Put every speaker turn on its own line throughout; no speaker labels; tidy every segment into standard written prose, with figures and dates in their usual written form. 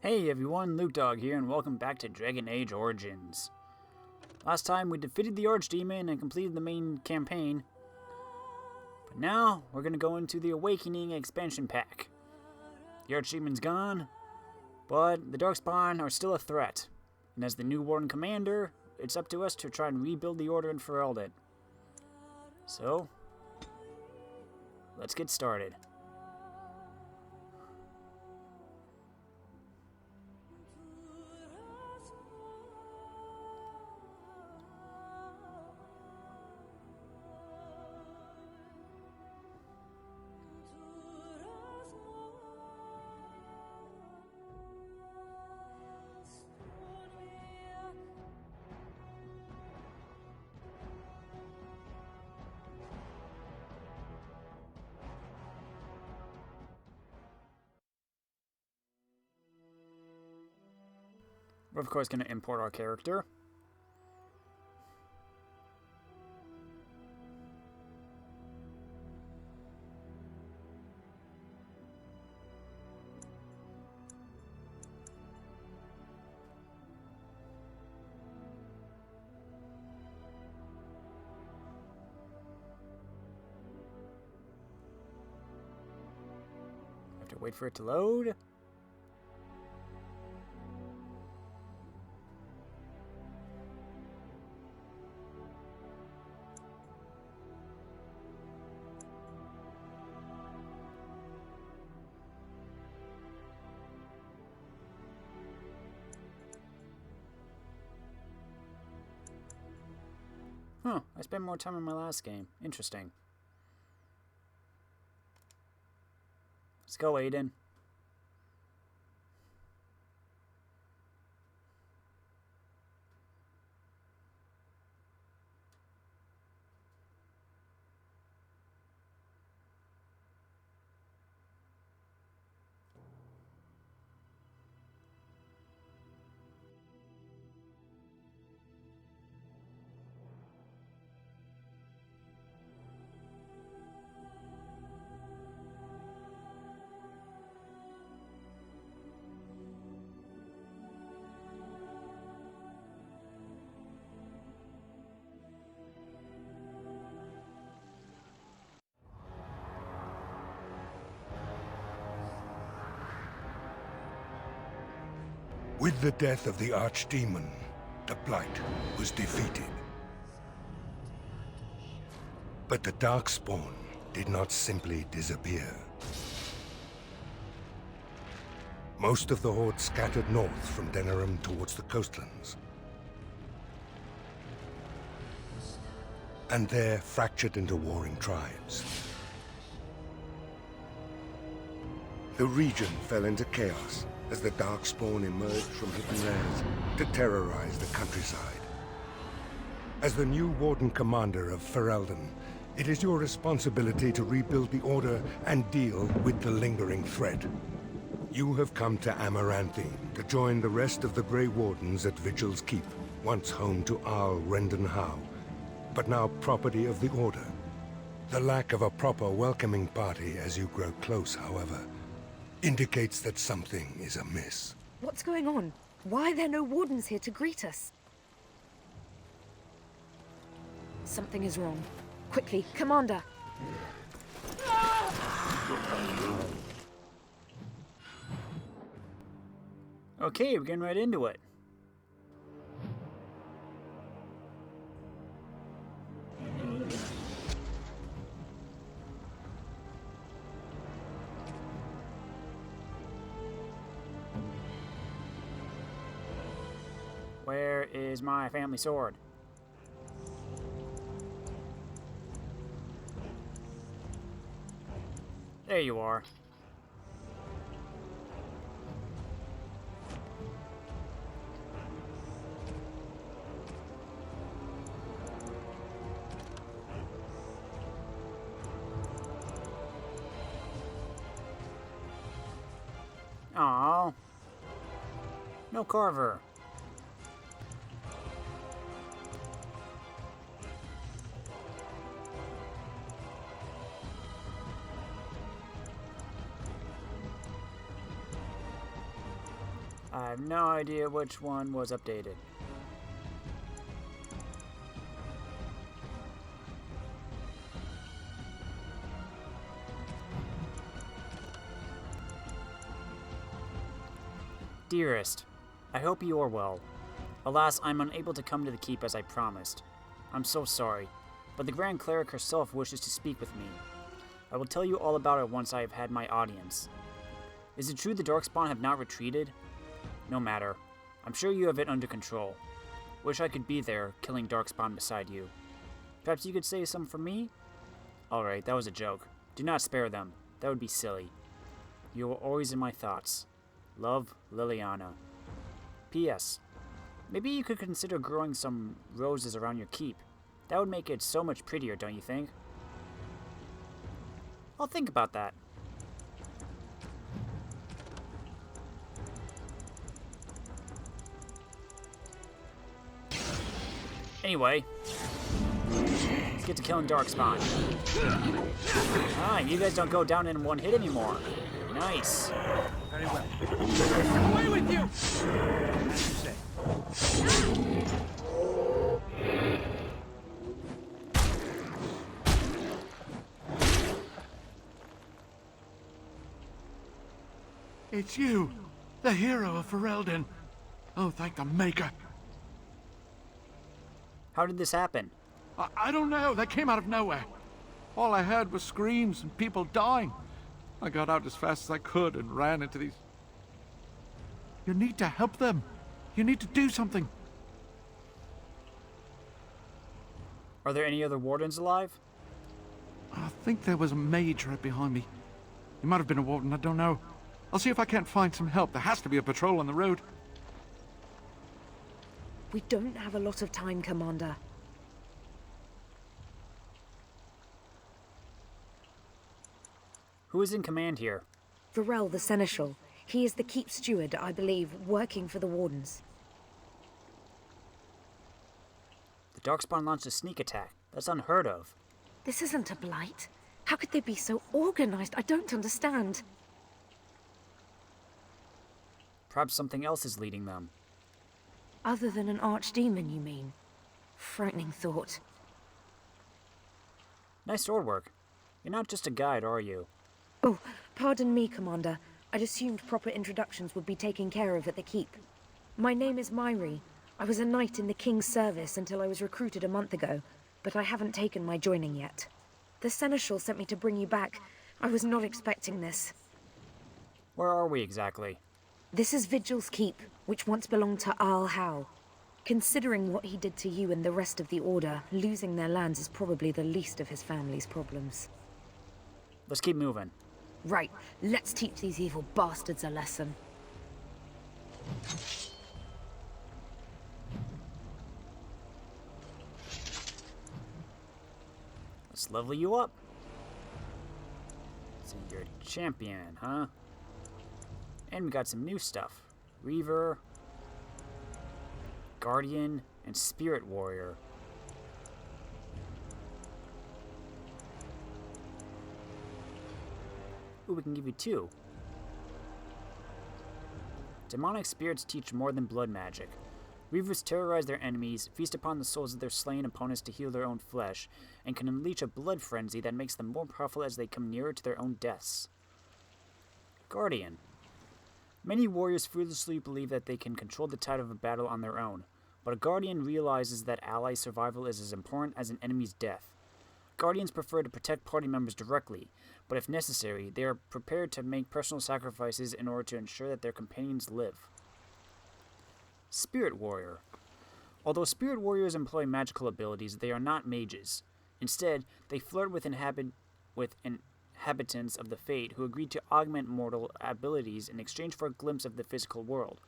Hey everyone, Luke Dog here, and welcome back to Dragon Age Origins. Last time we defeated the Archdemon and completed the main campaign. But now, we're going to go into the Awakening expansion pack. The Archdemon's gone, but the darkspawn are still a threat. And as the new warden-commander, it's up to us to try and rebuild the Order in Ferelden. So, let's get started. We're of course going to import our character. Have to wait for it to load. Huh, I spent more time in my last game. Interesting. Let's go, Aedan.
With the death of the Archdemon, the Blight was defeated. But the darkspawn did not simply disappear. Most of the Horde scattered north from Denerim towards the coastlands. And there fractured into warring tribes. The region fell into chaos as the darkspawn emerged from hidden lands to terrorize the countryside. As the new warden-commander of Ferelden, it is your responsibility to rebuild the Order and deal with the lingering threat. You have come to Amaranthine to join the rest of the Grey Wardens at Vigil's Keep, once home to Arl Rendenhau, but now property of the Order. The lack of a proper welcoming party as you grow close, however, indicates that something is amiss.
What's going on? Why are there no wardens here to greet us? Something is wrong. Quickly, Commander!
Okay, we're getting right into it. Where is my family sword? There you are. Aww. No carver. I have no idea which one was updated. Dearest, I hope you are well. Alas, I'm unable to come to the keep as I promised. I'm so sorry, but the Grand Cleric herself wishes to speak with me. I will tell you all about it once I have had my audience. Is it true the darkspawn have not retreated? No matter. I'm sure you have it under control. Wish I could be there, killing darkspawn beside you. Perhaps you could say some for me? Alright, that was a joke. Do not spare them. That would be silly. You are always in my thoughts. Love, Liliana. P.S. Maybe you could consider growing some roses around your keep. That would make it so much prettier, don't you think? I'll think about that. Anyway, let's get to killing darkspawn. Ah, you guys don't go down in one hit anymore. Nice.
Very well. Away with you! As you say.
It's you, the hero of Ferelden. Oh, thank the Maker.
How did this happen?
I don't know. They came out of nowhere. All I heard was screams and people dying. I got out as fast as I could and ran into these... You need to help them. You need to do something.
Are there any other wardens alive?
I think there was a mage right behind me. He might have been a warden, I don't know. I'll see if I can't find some help. There has to be a patrol on the road.
We don't have a lot of time, Commander.
Who is in command here?
Varel, the Seneschal. He is the keep steward, I believe, working for the wardens.
The darkspawn launched a sneak attack. That's unheard of.
This isn't a blight. How could they be so organized? I don't understand.
Perhaps something else is leading them.
Other than an archdemon, you mean? Frightening thought.
Nice sword work. You're not just a guide, are you?
Oh, pardon me, Commander. I'd assumed proper introductions would be taken care of at the keep. My name is Myri. I was a knight in the King's service until I was recruited a month ago, but I haven't taken my joining yet. The Seneschal sent me to bring you back. I was not expecting this.
Where are we exactly?
This is Vigil's keep, which once belonged to Arl Howe. Considering what he did to you and the rest of the Order, losing their lands is probably the least of his family's problems.
Let's keep moving.
Right, let's teach these evil bastards a lesson.
Let's level you up. So you're a champion, huh? And we got some new stuff. Reaver, Guardian, and Spirit Warrior. Ooh, we can give you 2. Demonic spirits teach more than blood magic. Reavers terrorize their enemies, feast upon the souls of their slain opponents to heal their own flesh, and can unleash a blood frenzy that makes them more powerful as they come nearer to their own deaths. Guardian. Many warriors foolishly believe that they can control the tide of a battle on their own, but a Guardian realizes that ally survival is as important as an enemy's death. Guardians prefer to protect party members directly, but if necessary, they are prepared to make personal sacrifices in order to ensure that their companions live. Spirit Warrior. Although Spirit Warriors employ magical abilities, they are not mages. Instead, they flirt with inhabitants of the Fate who agreed to augment mortal abilities in exchange for a glimpse of the physical world.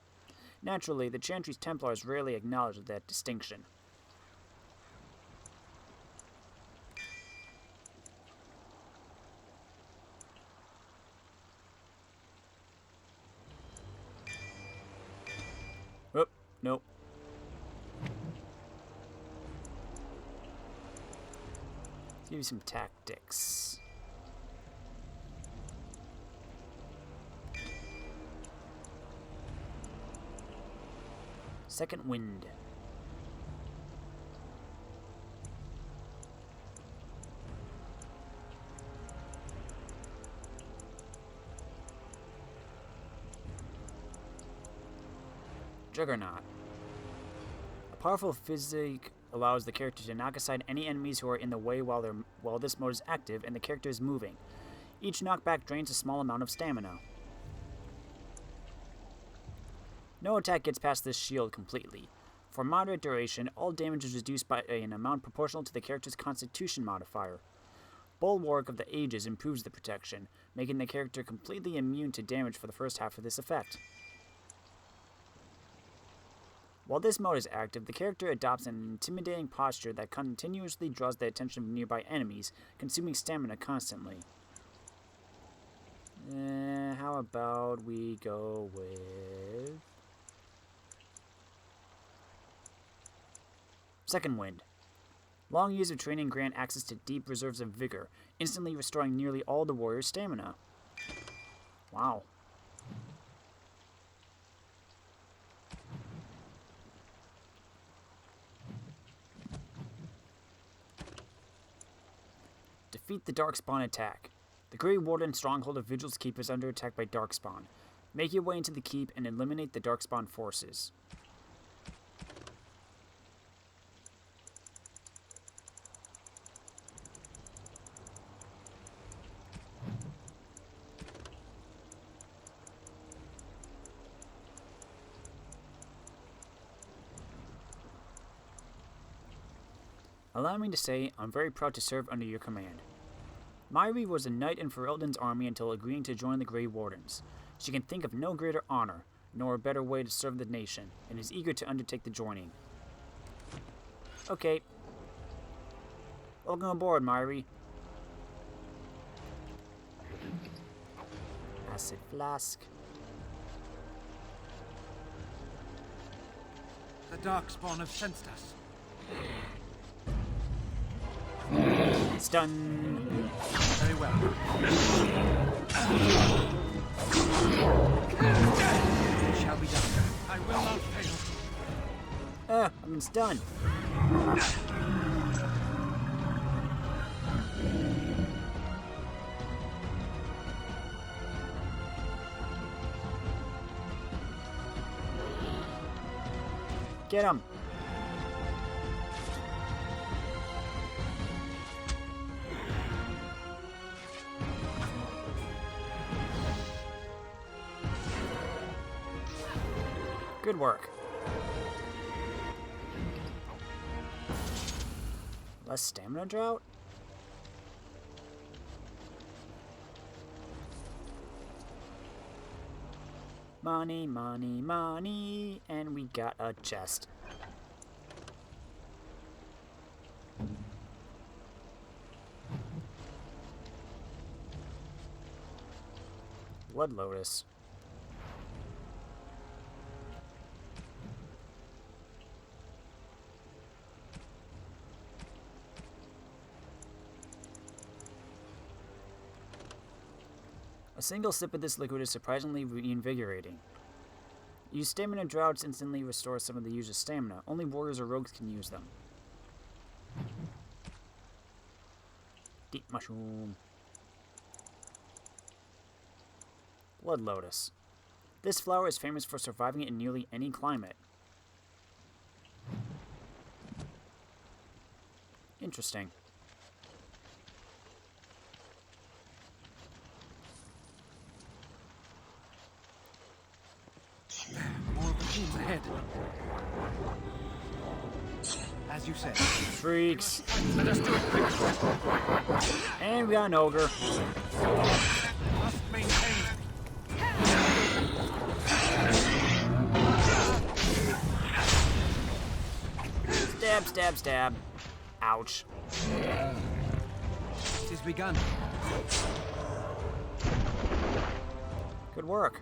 Naturally, the Chantry's Templars rarely acknowledge that distinction. Oh, nope. Let's give you some tactics. Second wind. Juggernaut. A powerful physique allows the character to knock aside any enemies who are in the way while this mode is active and the character is moving. Each knockback drains a small amount of stamina. No attack gets past this shield completely. For moderate duration, all damage is reduced by an amount proportional to the character's constitution modifier. Bulwark of the Ages improves the protection, making the character completely immune to damage for the first half of this effect. While this mode is active, the character adopts an intimidating posture that continuously draws the attention of nearby enemies, consuming stamina constantly. How about we go with... Second wind. Long years of training grant access to deep reserves of vigor, instantly restoring nearly all the warrior's stamina. Wow. Defeat the darkspawn attack. The Grey Warden stronghold of Vigil's keep is under attack by darkspawn. Make your way into the keep and eliminate the darkspawn forces. Allow me to say, I'm very proud to serve under your command. Myri was a knight in Ferelden's army until agreeing to join the Grey Wardens. She can think of no greater honor, nor a better way to serve the nation, and is eager to undertake the joining. Okay. Welcome aboard, Myri. Acid flask.
The darkspawn have sensed us.
Stun.
Very well. It shall be done. I will not fail.
I've been stunned. Get him. Good work. Less stamina drought? Money, money, money, and we got a chest. Blood Lotus. A single sip of this liquid is surprisingly reinvigorating. Use stamina droughts instantly restore some of the user's stamina. Only warriors or rogues can use them. Deep mushroom. Blood Lotus. This flower is famous for surviving in nearly any climate. Interesting.
More of the teams ahead. As you said.
Freaks.
Let us do it quickly.
And we got an ogre.
Must maintain.
Stab, stab, stab. Ouch.
It has begun.
Good work.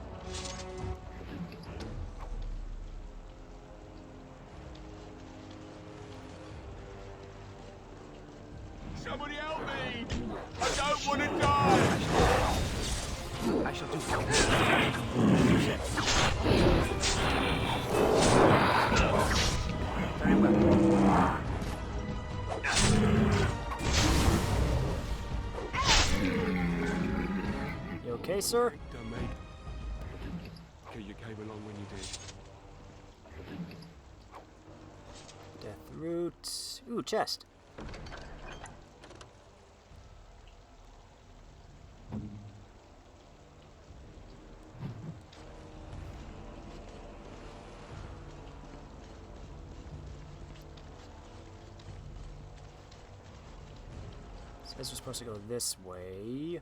Somebody help me! I don't want to die!
I shall do so.
Okay, sir.
Done, mate. Okay, you came along when you did.
Death root. Ooh, chest. Says we're supposed to go this way.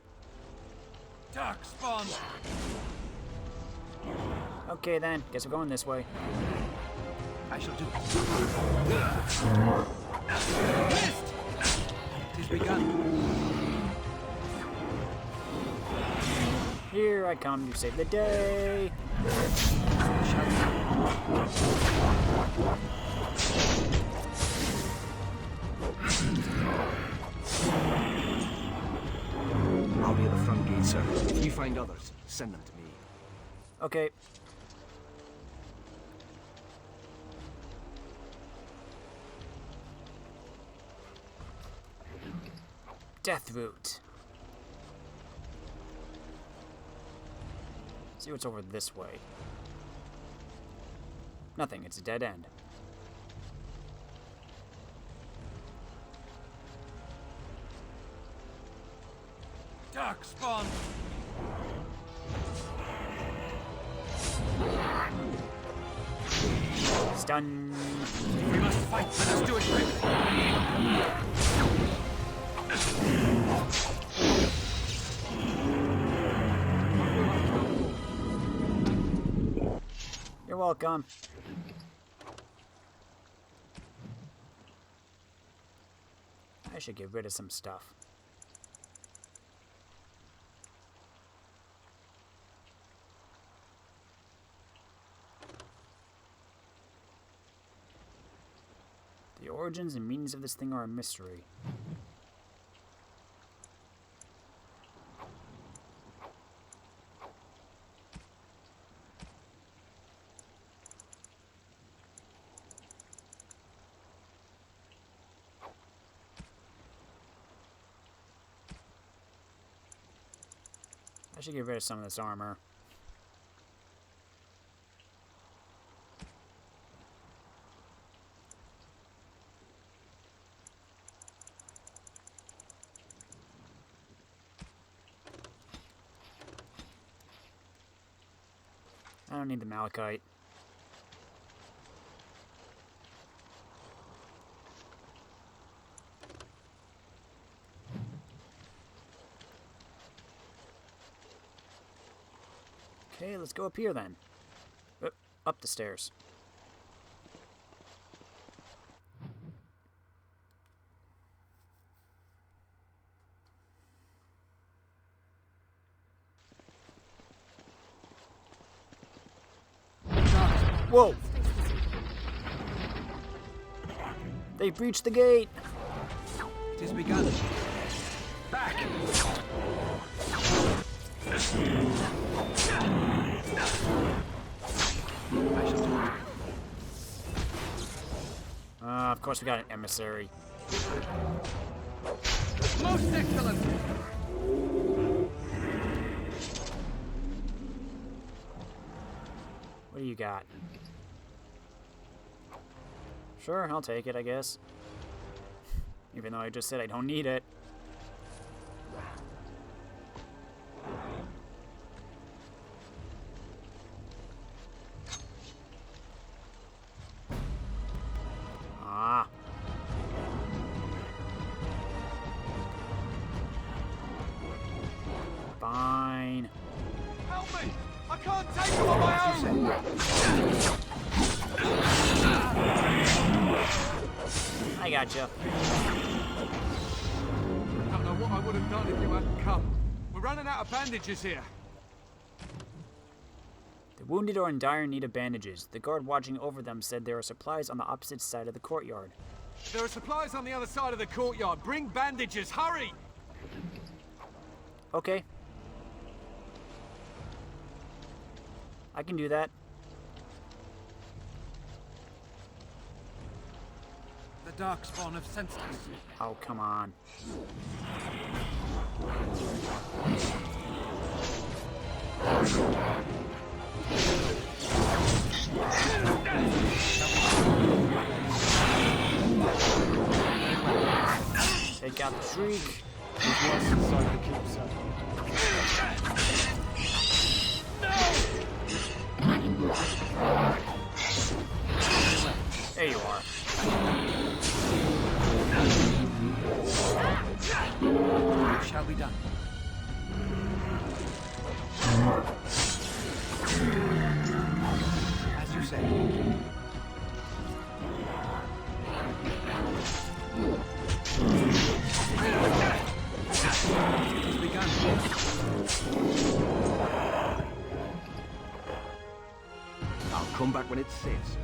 Darkspawn!
Okay then, guess we're going this way.
I shall do. Missed! Tis begun.
Here I come to save the day.
I'll be at the front gate, sir. If you find others, send them to me.
Okay. Death root. See what's over this way. Nothing, it's a dead end.
Darkspawn!
Stun.
We must fight. Let us do it quickly.
You're welcome. I should get rid of some stuff. The origins and meanings of this thing are a mystery. I should get rid of some of this armor. I don't need the malachite. Okay, let's go up here then. Up the stairs. Whoa! They breached the gate!
It has begun. Back!
Of course we got an emissary.
Most excellent!
What do you got? Sure, I'll take it, I guess. Even though I just said I don't need it. Ah. Fine.
Help me! I can't take them on my own!
I gotcha.
I don't know what I would have done if you hadn't come. We're running out of bandages here.
The wounded are in dire need of bandages. The guard watching over them said there are supplies on the opposite side of the courtyard.
There are supplies on the other side of the courtyard. Bring bandages, hurry!
Okay. I can do that.
The darkspawn have sensed us.
Oh, come on. Take out the shriek.
There's less inside the keep, sir.
There you are.
It shall be done. As you say. It's begun.
I'll come back when it's safe, sir.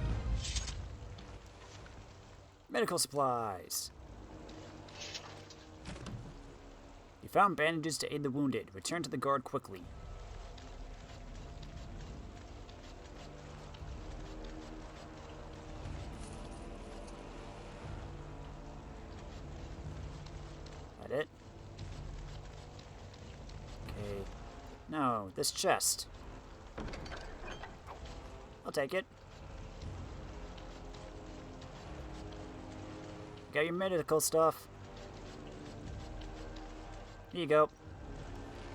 Medical supplies. You found bandages to aid the wounded. Return to the guard quickly. That it? Okay. No, this chest. I'll take it. Got your medical stuff. Here you go.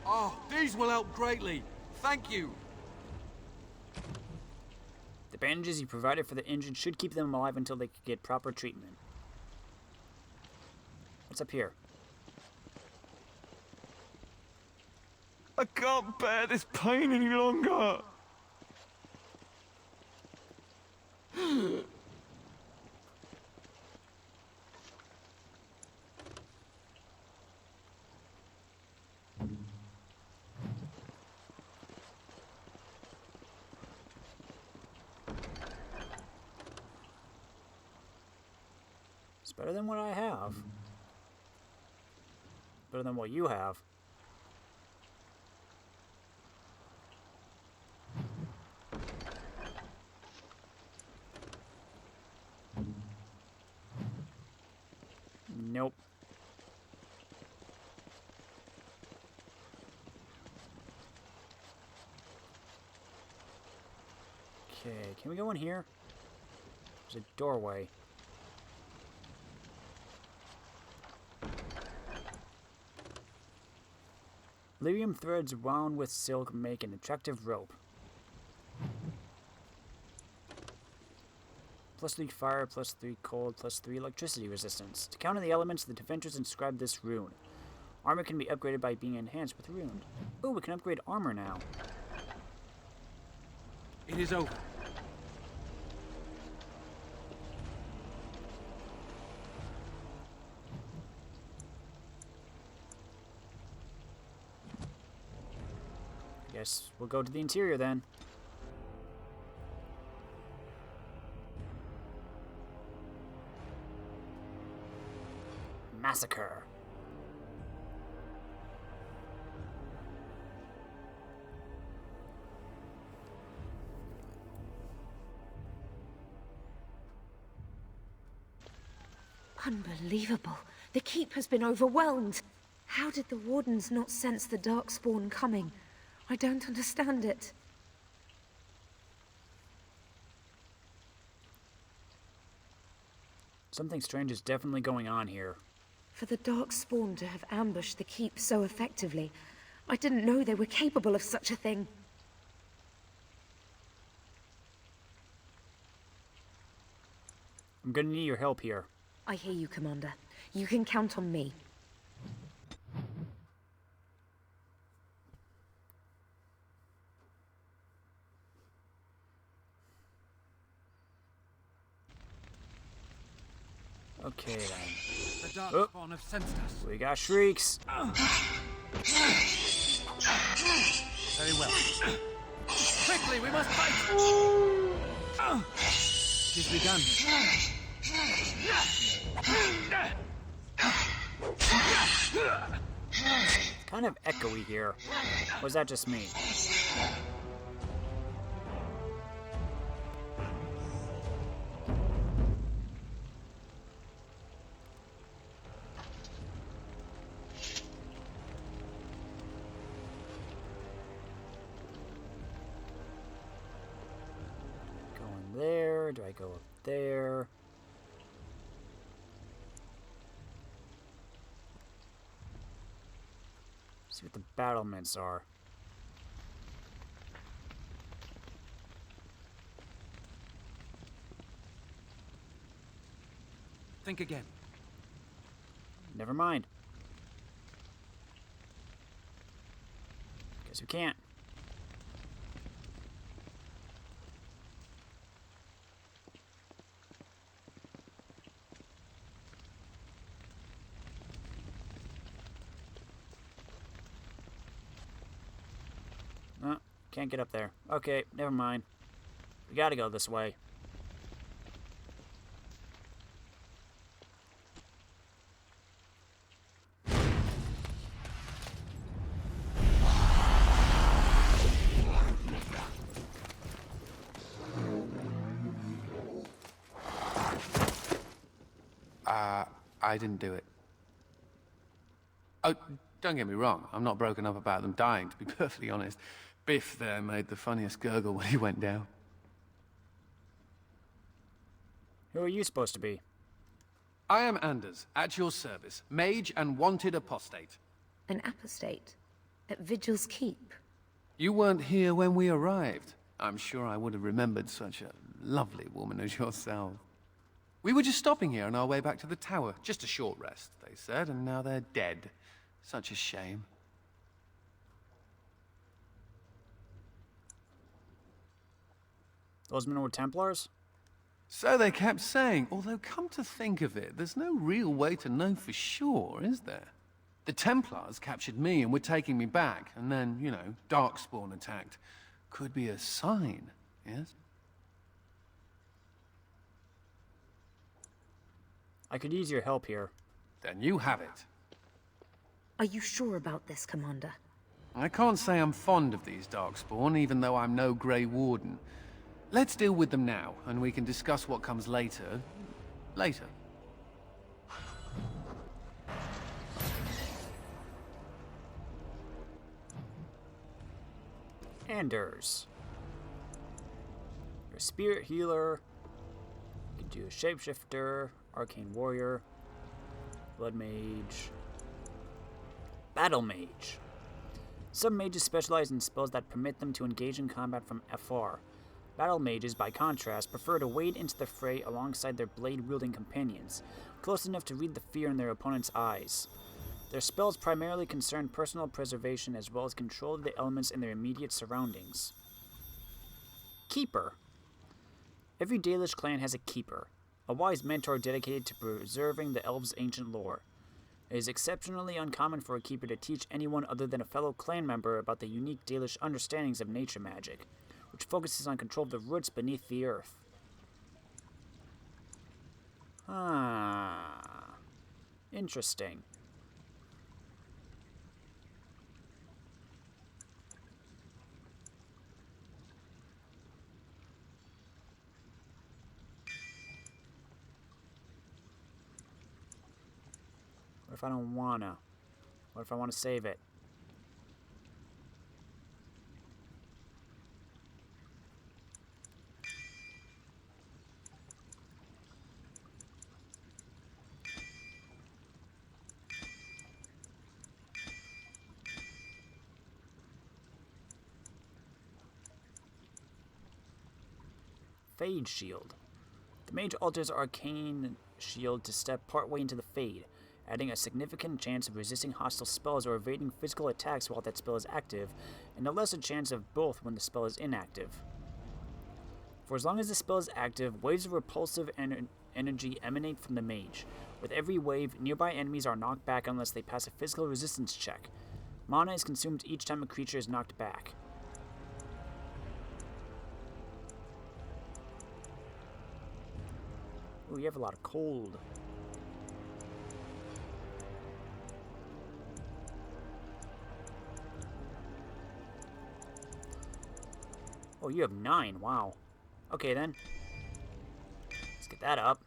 Oh, these will help greatly. Thank you.
The bandages you provided for the injured should keep them alive until they can get proper treatment. What's up here?
I can't bear this pain any longer.
It's better than what I have. Better than what you have. Nope. Okay, can we go in here? There's a doorway. Lyrium threads wound with silk make an attractive rope. +3 fire, +3 cold, +3 electricity resistance. To counter the elements, the defenders inscribed this rune. Armor can be upgraded by being enhanced with rune. Oh, we can upgrade armor now.
It is over.
Guess we'll go to the interior then. Massacre.
Unbelievable. The keep has been overwhelmed. How did the wardens not sense the darkspawn coming? I don't understand it.
Something strange is definitely going on here.
For the darkspawn to have ambushed the keep so effectively, I didn't know they were capable of such a thing.
I'm gonna need your help here.
I hear you, Commander. You can count on me.
Okay then.
The darkspawn have sensed us.
We got shrieks.
Very well. Quickly, we must fight! It is begun.
Kind of echoey here. Or is that just me? there? Do I go up there? See what the battlements are.
Think again.
Never mind. Guess we can't. Oh, can't get up there. Okay, never mind. We gotta go this way.
I didn't do it. Oh, don't get me wrong. I'm not broken up about them dying, to be perfectly honest. Biff there made the funniest gurgle when he went down.
Who are you supposed to be?
I am Anders, at your service. Mage and wanted apostate.
An apostate? At Vigil's keep?
You weren't here when we arrived. I'm sure I would have remembered such a lovely woman as yourself. We were just stopping here on our way back to the tower. Just a short rest, they said, and now they're dead. Such a shame.
Those men were Templars?
So they kept saying, although come to think of it, there's no real way to know for sure, is there? The Templars captured me and were taking me back, and then, you know, darkspawn attacked. Could be a sign, yes?
I could use your help here.
Then you have it.
Are you sure about this, Commander?
I can't say I'm fond of these darkspawn, even though I'm no Grey Warden. Let's deal with them now, and we can discuss what comes later. Later.
Anders. You're a spirit healer. You can do a shapeshifter, arcane warrior, blood mage, battle mage. Some mages specialize in spells that permit them to engage in combat from afar. Battle mages, by contrast, prefer to wade into the fray alongside their blade-wielding companions, close enough to read the fear in their opponent's eyes. Their spells primarily concern personal preservation as well as control of the elements in their immediate surroundings. Keeper. Every Dalish clan has a keeper, a wise mentor dedicated to preserving the elves' ancient lore. It is exceptionally uncommon for a keeper to teach anyone other than a fellow clan member about the unique Dalish understandings of nature magic, which focuses on control of the roots beneath the earth. Ah, interesting. What if I don't wanna? What if I want to save it? Fade Shield. The mage alters arcane shield to step partway into the Fade, adding a significant chance of resisting hostile spells or evading physical attacks while that spell is active, and a lesser chance of both when the spell is inactive. For as long as the spell is active, waves of repulsive energy emanate from the mage. With every wave, nearby enemies are knocked back unless they pass a physical resistance check. Mana is consumed each time a creature is knocked back. Ooh, you have a lot of cold. Oh, you have 9. Wow. Okay, then. Let's get that up.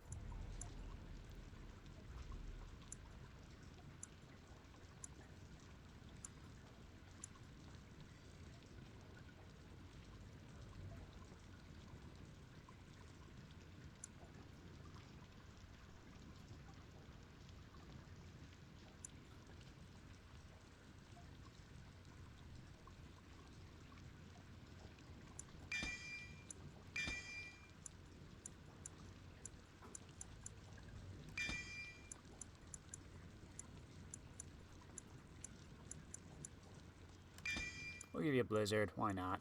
We'll give you a blizzard. Why not?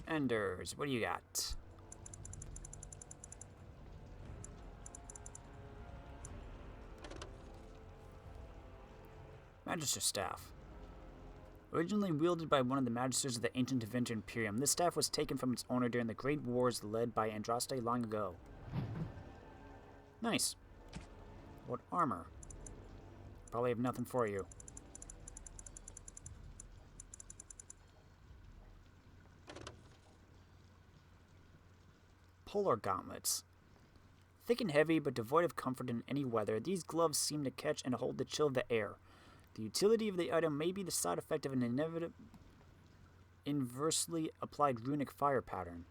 Enders, what do you got? Magister Staff. Originally wielded by one of the Magisters of the ancient Tevinter Imperium, this staff was taken from its owner during the Great Wars led by Andraste long ago. Nice. What armor? Probably have nothing for you. Polar gauntlets. Thick and heavy, but devoid of comfort in any weather, these gloves seem to catch and hold the chill of the air. The utility of the item may be the side effect of an inversely applied runic fire pattern.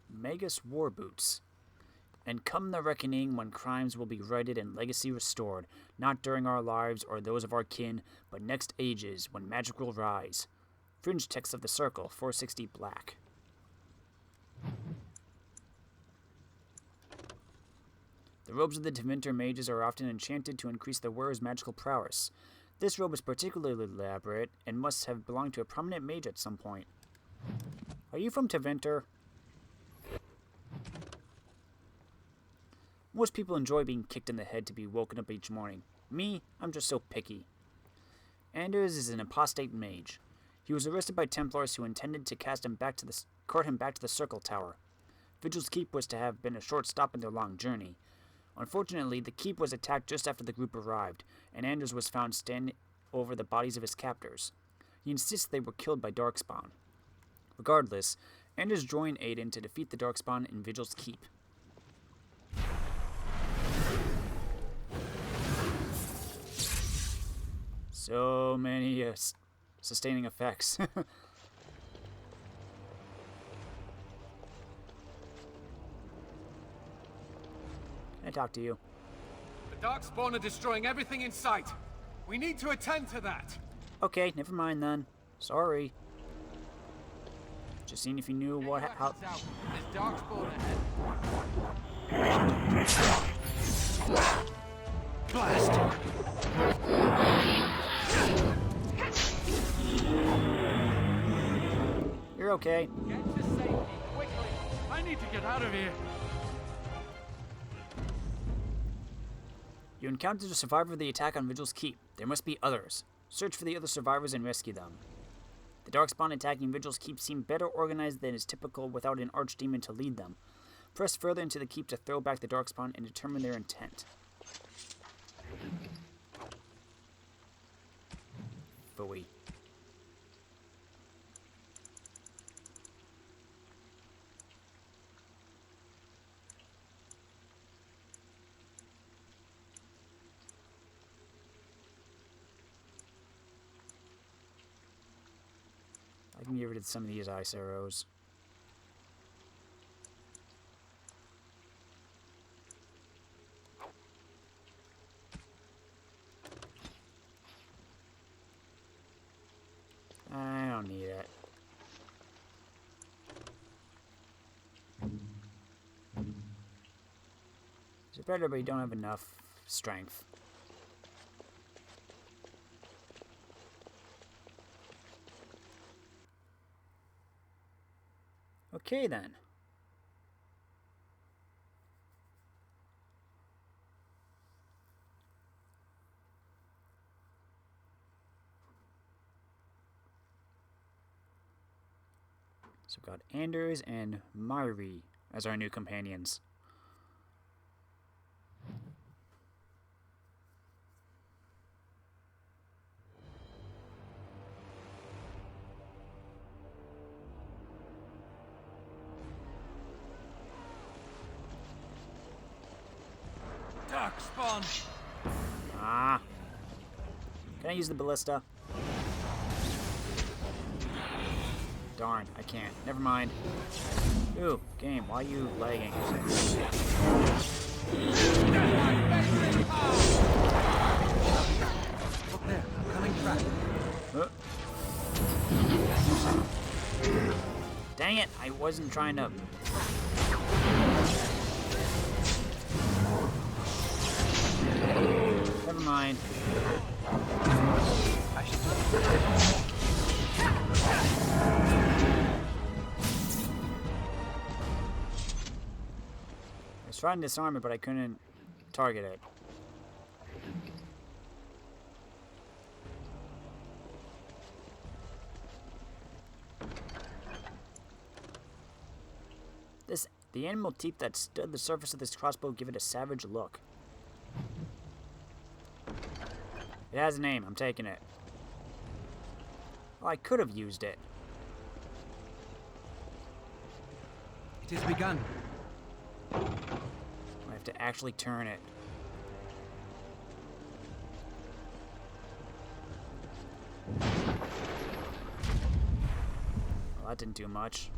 Magus War Boots. And come the reckoning when crimes will be righted and legacy restored, not during our lives or those of our kin, but next ages, when magic will rise. Fringe text of the Circle, 460 black. The robes of the Tevinter mages are often enchanted to increase their wearer's magical prowess. This robe is particularly elaborate and must have belonged to a prominent mage at some point. Are you from Tevinter? Most people enjoy being kicked in the head to be woken up each morning. Me, I'm just so picky. Anders is an apostate mage. He was arrested by Templars who intended to cart him back to the Circle Tower. Vigil's keep was to have been a short stop in their long journey. Unfortunately, the keep was attacked just after the group arrived, and Anders was found standing over the bodies of his captors. He insists they were killed by darkspawn. Regardless, Anders joined Aedan to defeat the darkspawn in Vigil's keep. So many sustaining effects. Can I talk to you?
The darkspawn are destroying everything in sight. We need to attend to that.
Okay, never mind then. Sorry. Just seeing if you knew what how.
There's darkspawn ahead. Blast!
You're okay.
Get to safety, quickly! I need to get out of here.
You encountered a survivor of the attack on Vigil's keep. There must be others. Search for the other survivors and rescue them. The darkspawn attacking Vigil's keep seemed better organized than is typical without an archdemon to lead them. Press further into the keep to throw back the darkspawn and determine their intent. Phooey. I can get rid of some of these ice arrows. I don't need it. It's better, but you don't have enough strength. Okay then. So we've Got Anders and Myri as our new companions.
Darkspawn!
Ah. Can I use the ballista? Darn, I can't. Never mind. Ooh, game, why are you lagging?
Look there, coming track.
Dang it, I wasn't trying to... Never mind.
I should do it.
I was trying to disarm it, but I couldn't target it. The animal teeth that stood the surface of this crossbow give it a savage look. It has a name, I'm taking it. Oh, I could have used it.
It has begun.
I have to actually turn it. Well, that didn't do much.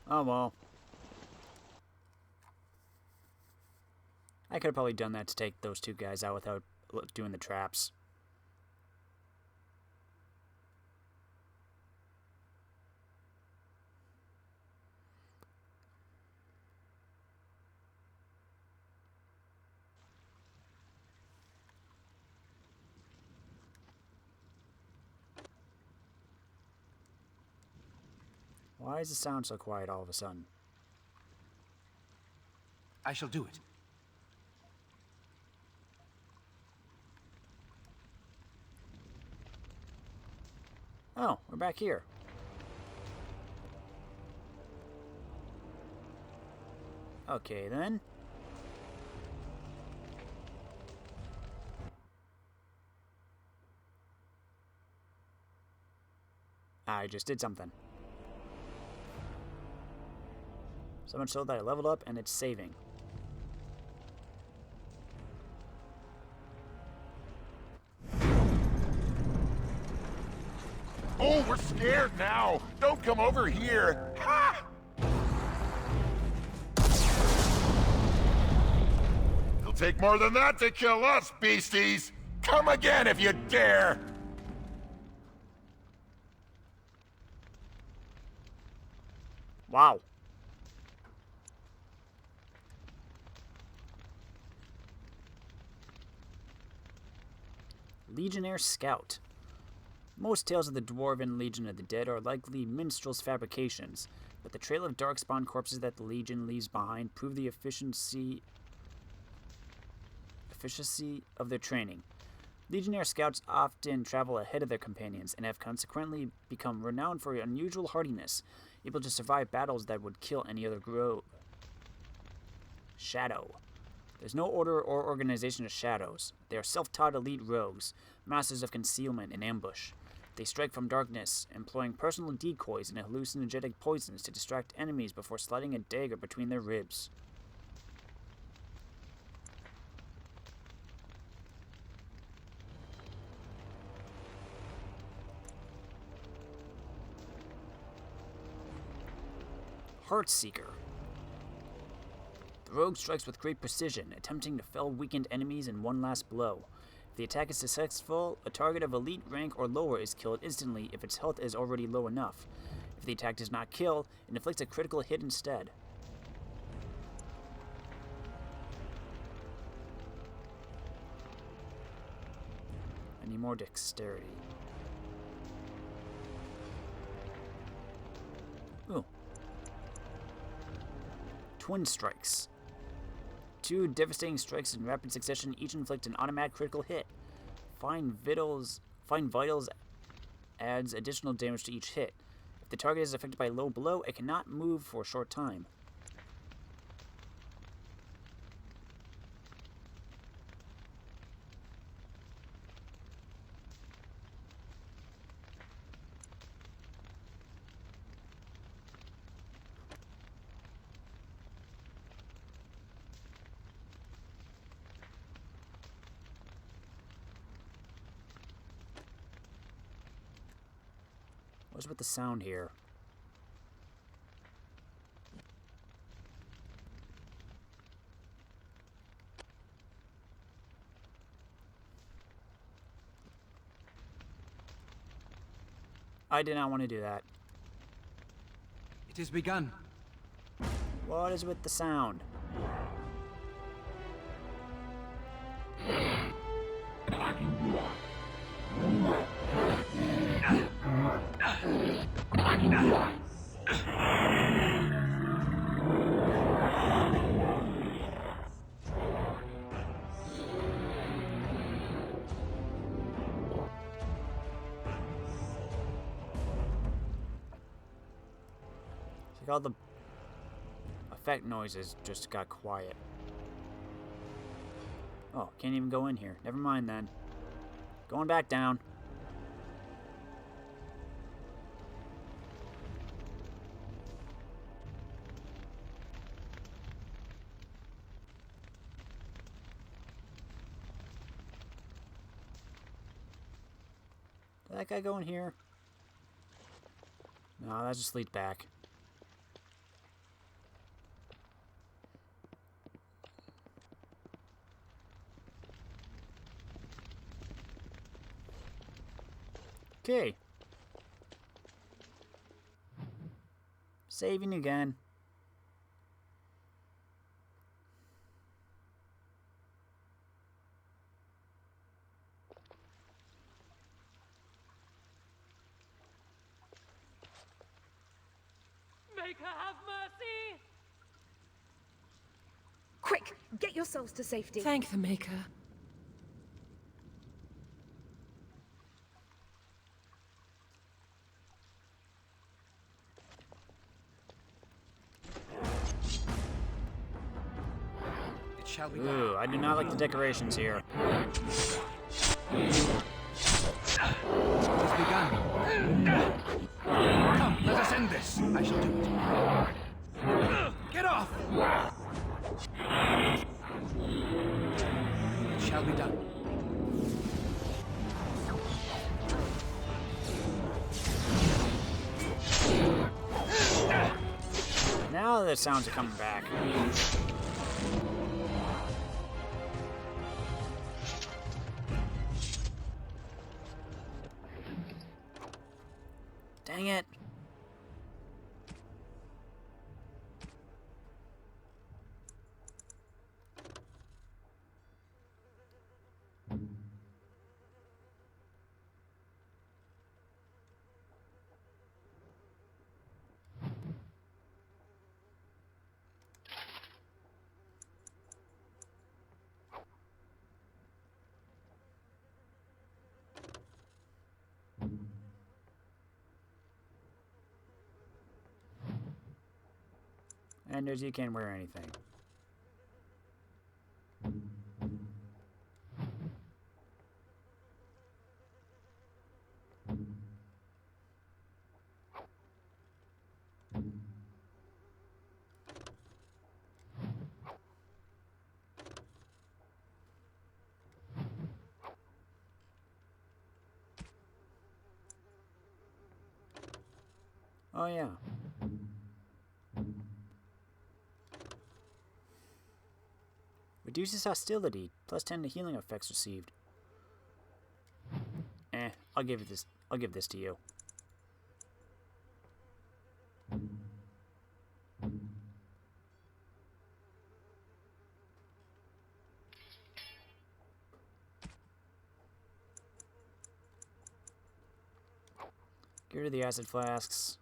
Oh well. I could have probably done that to take those two guys out without doing the traps. Why does it sound so quiet all of a sudden?
I shall do it.
Oh, we're back here. Okay, then. I just did something. So much so that I leveled up and it's saving.
Oh, we're scared now. Don't come over here. Ha! It'll take more than that to kill us, beasties. Come again if you dare.
Wow. Legionnaire Scout. Most tales of the Dwarven Legion of the Dead are likely minstrels' fabrications, but the trail of darkspawn corpses that the Legion leaves behind prove the efficiency of their training. Legionnaire Scouts often travel ahead of their companions and have consequently become renowned for unusual hardiness, able to survive battles that would kill any other Shadow. There's no order or organization of shadows. They are self-taught elite rogues, masters of concealment and ambush. They strike from darkness, employing personal decoys and hallucinogenic poisons to distract enemies before sliding a dagger between their ribs. Heartseeker. The rogue strikes with great precision, attempting to fell weakened enemies in one last blow. If the attack is successful, a target of elite rank or lower is killed instantly if its health is already low enough. If the attack does not kill, it inflicts a critical hit instead. I need more dexterity. Ooh. Twin Strikes. 2 devastating strikes in rapid succession each inflict an automatic critical hit. Find vitals adds additional damage to each hit. If the target is affected by low blow, it cannot move for a short time. What's with the sound here? I did not want to do that.
It has begun.
What is with the sound? Like all the effect noises just got quiet. Oh, can't even go in here. Never mind then. Going back down. Did that guy go in here? No, that just leads back. Okay. Saving again.
Maker, have mercy!
Quick, get yourselves to safety.
Thank the Maker.
It shall be done.
Ooh, I do not like the decorations here.
It has begun. Come, let us end this. I shall do it. Get off! It shall be done.
Now the sounds are coming back. Dang it. And as you can't wear anything. Oh yeah. Reduces hostility, plus 10 to healing effects received. I'll give this to you. Get rid of the acid flasks.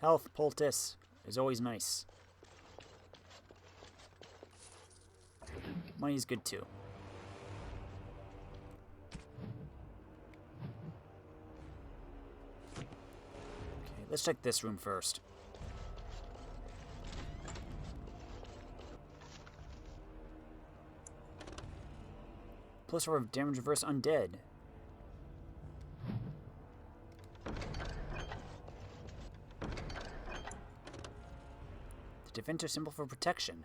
Health poultice is always nice. Money's good too. Okay, let's check this room first. Plus 4 of damage reverse undead. The Defender symbol for protection.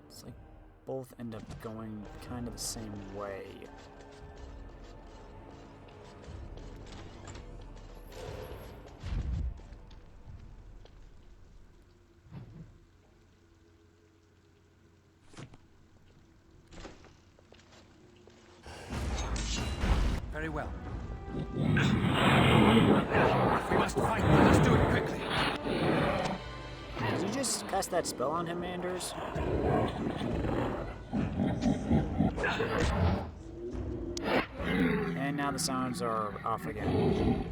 It's like both end up going kind of the same way.
Very well. If we must fight, let us do it quickly.
Did you just cast that spell on him, Anders? And now the sounds are off again.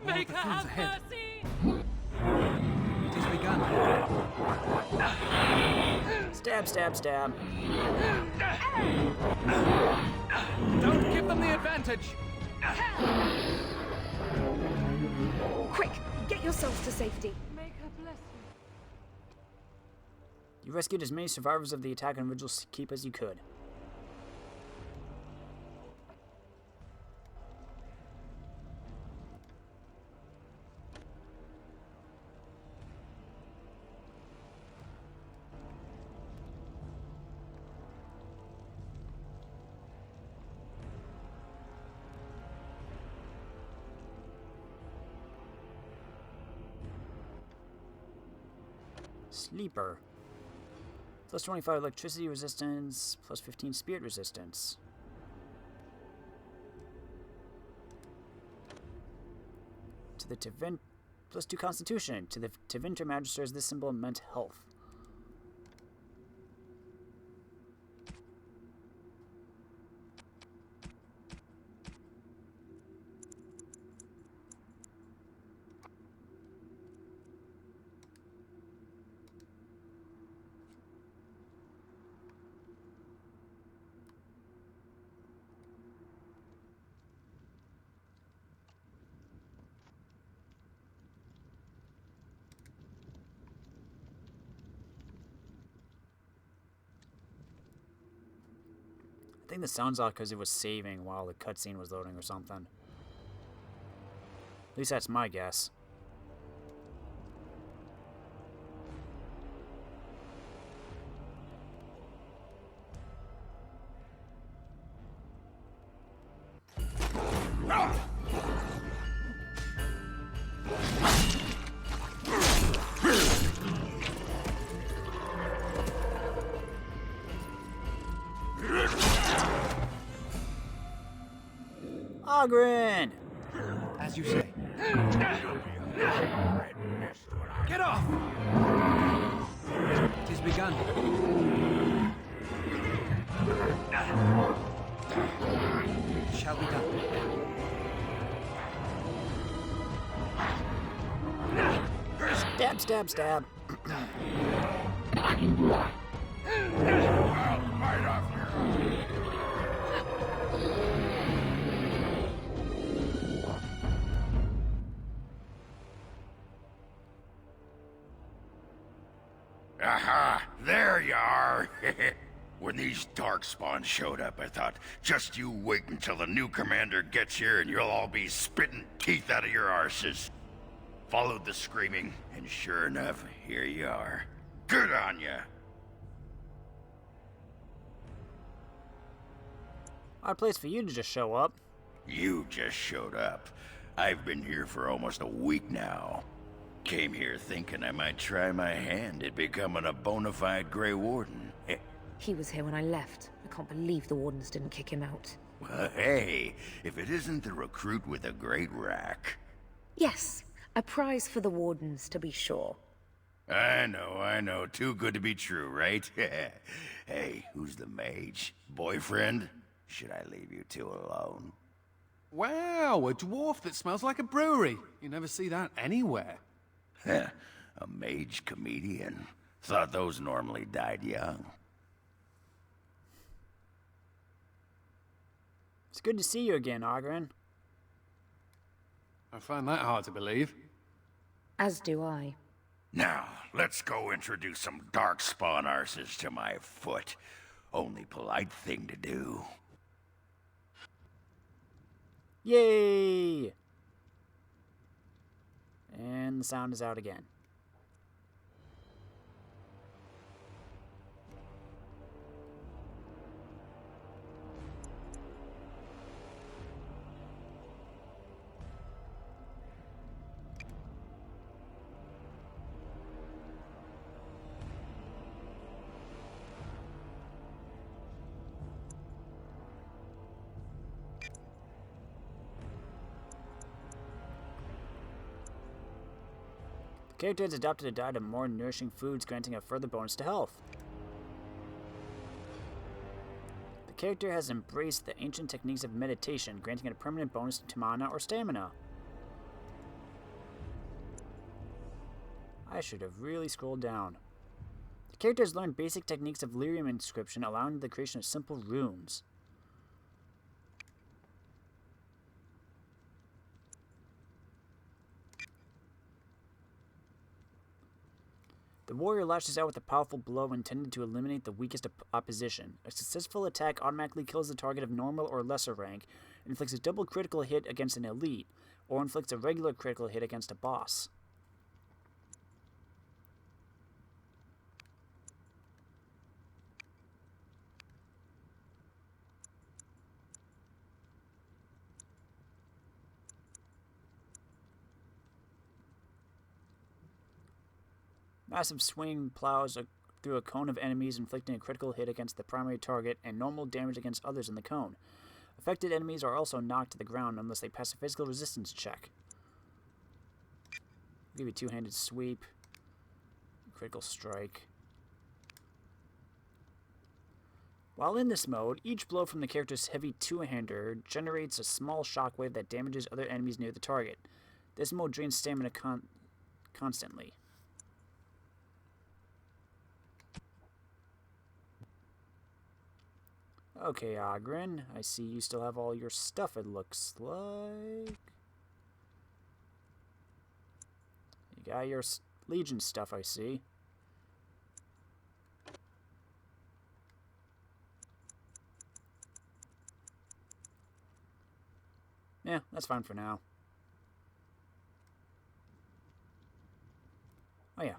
More
Make
of the
her
fiends
have
ahead.
mercy!
It has begun.
Stab, stab, stab.
Don't give them the advantage.
Quick, get yourselves to safety.
Make her bless you.
You rescued as many survivors of the attack on Vigil's Keep as you could. Sleeper. Plus 25 electricity resistance, plus 15 spirit resistance. To the Tevin, plus 2 constitution. To the Tevinter Magisters, this symbol meant health. I think the sound's off because it was saving while the cutscene was loading or something. At least that's my guess. Ogren!
As you say. Get off! It has begun. It shall be done.
Stab, stab, stab.
Right off here. Aha! There you are! When these darkspawn showed up, I thought, just you wait until the new commander gets here and you'll all be spitting teeth out of your arses. Followed the screaming, and sure enough, here you are. Good on ya!
Odd place for you to just show up.
You just showed up. I've been here for almost a week now. Came here thinking I might try my hand at becoming a bona fide Grey Warden.
He was here when I left. I can't believe the wardens didn't kick him out.
Well, hey, if it isn't the recruit with a great rack.
Yes, a prize for the wardens, to be sure.
I know. Too good to be true, right? Hey, who's the mage? Boyfriend? Should I leave you two alone?
Wow, a dwarf that smells like a brewery. You never see that anywhere.
A mage comedian. Thought those normally died young.
It's good to see you again, Ogren.
I find that hard to believe.
As do I.
Now, let's go introduce some darkspawn arses to my foot. Only polite thing to do.
Yay! And the sound is out again. The character has adopted a diet of more nourishing foods, granting a further bonus to health. The character has embraced the ancient techniques of meditation, granting it a permanent bonus to mana or stamina. I should have really scrolled down. The character has learned basic techniques of lyrium inscription, allowing the creation of simple runes. The warrior lashes out with a powerful blow intended to eliminate the weakest opposition. A successful attack automatically kills the target of normal or lesser rank, inflicts a double critical hit against an elite, or inflicts a regular critical hit against a boss. Massive swing plows through a cone of enemies, inflicting a critical hit against the primary target and normal damage against others in the cone. Affected enemies are also knocked to the ground unless they pass a physical resistance check. Give you two-handed sweep, critical strike. While in this mode, each blow from the character's heavy two-hander generates a small shockwave that damages other enemies near the target. This mode drains stamina constantly. Okay, Ogren, I see you still have all your stuff, it looks like. You got your Legion stuff, I see. Yeah, that's fine for now. Oh yeah.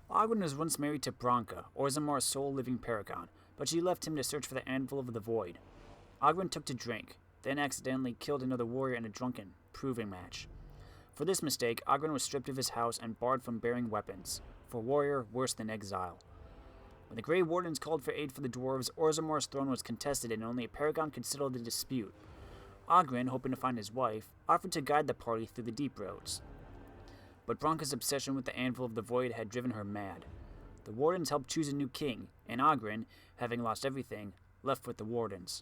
Ogwen was once married to Branka, Orzamar's sole living paragon, but she left him to search for the Anvil of the Void. Ogwen took to drink, then accidentally killed another warrior in a drunken proving match. For this mistake, Ogwen was stripped of his house and barred from bearing weapons. For a warrior, worse than exile. When the Grey Wardens called for aid for the dwarves, Orzamar's throne was contested and only a paragon could settle the dispute. Ogwen, hoping to find his wife, offered to guide the party through the deep roads. But Branka's obsession with the Anvil of the Void had driven her mad. The Wardens helped choose a new king, and Ogren, having lost everything, left with the Wardens.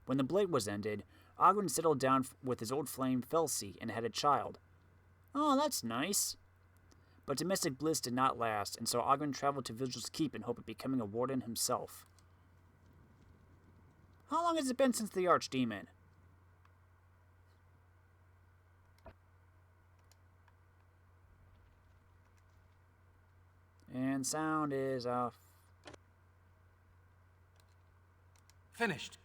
When the Blade was ended, Ogren settled down with his old flame Felsi and had a child. Oh, that's nice. But domestic bliss did not last, and so Ogren traveled to Vigil's keep in hope of becoming a Warden himself. How long has it been since the Archdemon? And sound is off.
Finished.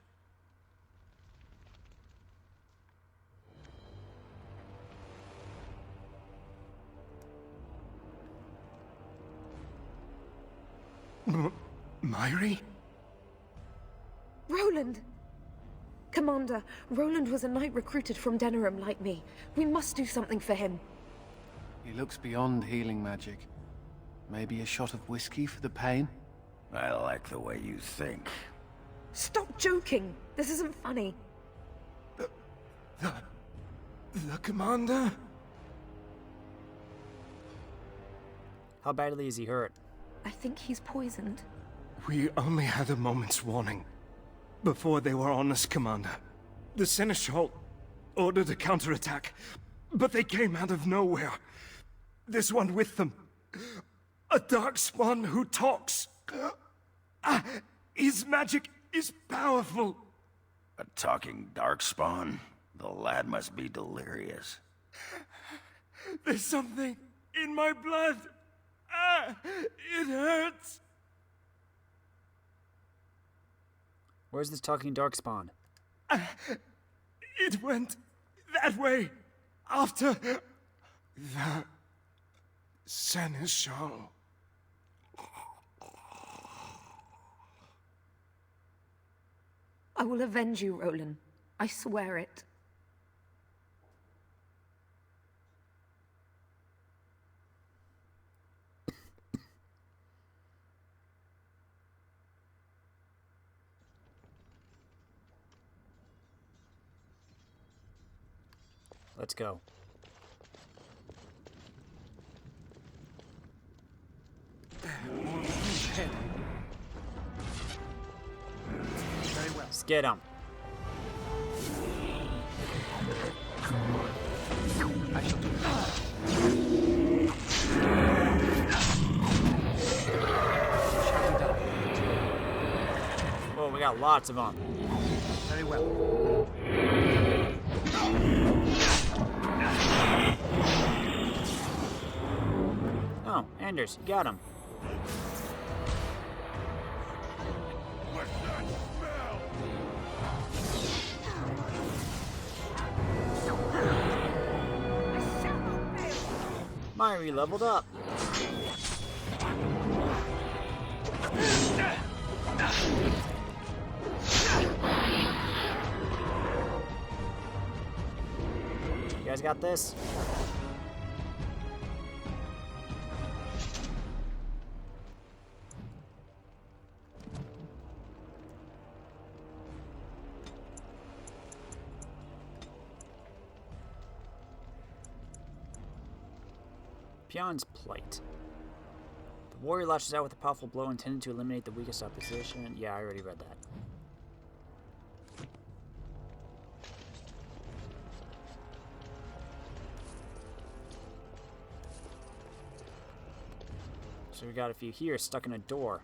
Myri?
Roland! Commander, Roland was a knight recruited from Denerim like me. We must do something for him.
He looks beyond healing magic. Maybe a shot of whiskey for the pain?
I like the way you think.
Stop joking! This isn't funny.
The commander?
How badly is he hurt?
I think he's poisoned.
We only had a moment's warning. Before they were on us, Commander. The Seneschal ordered a counterattack, but they came out of nowhere. There's one with them. A darkspawn who talks. His magic is powerful.
A talking darkspawn? The lad must be delirious.
There's something in my blood. It hurts.
Where's this talking darkspawn?
It went that way after the Seneschal.
I will avenge you, Roland. I swear it.
Let's go.
Head. Very well.
Let's get him.
I shall do that.
Oh, we got lots of them.
Very well.
Oh, Anders, you got him.
What's that smell?
Myri leveled up. You guys got this? Pion's Plight. The warrior lashes out with a powerful blow intended to eliminate the weakest opposition. Yeah, I already read that. So we got a few here stuck in a door.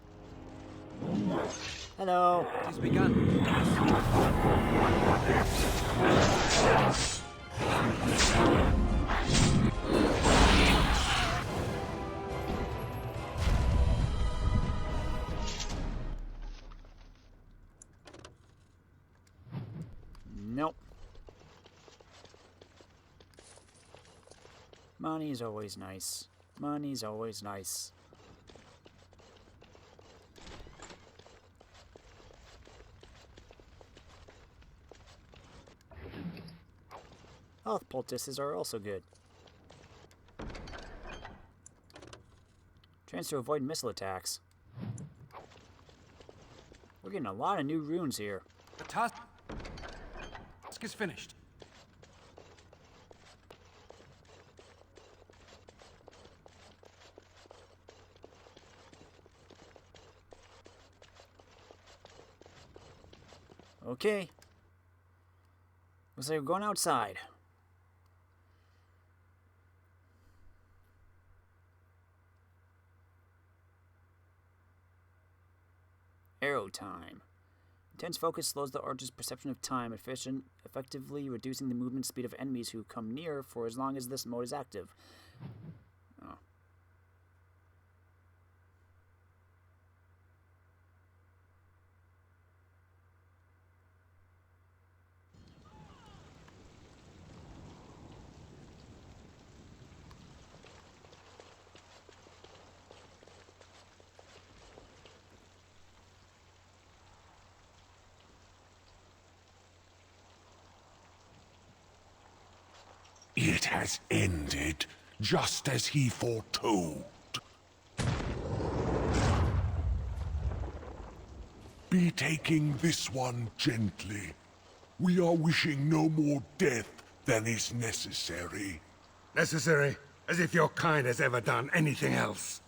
Hello.
It has begun.
Nope. Money's always nice. Money's always nice. Health poultices are also good. Chance to avoid missile attacks. We're getting a lot of new runes here.
The task is finished.
Okay. Looks like we're going outside. Arrow time. Intense focus slows the archer's perception of time, effectively reducing the movement speed of enemies who come near for as long as this mode is active. Oh.
It has ended, just as he foretold. Be taking this one gently. We are wishing no more death than is necessary.
Necessary? As if your kind has ever done anything else.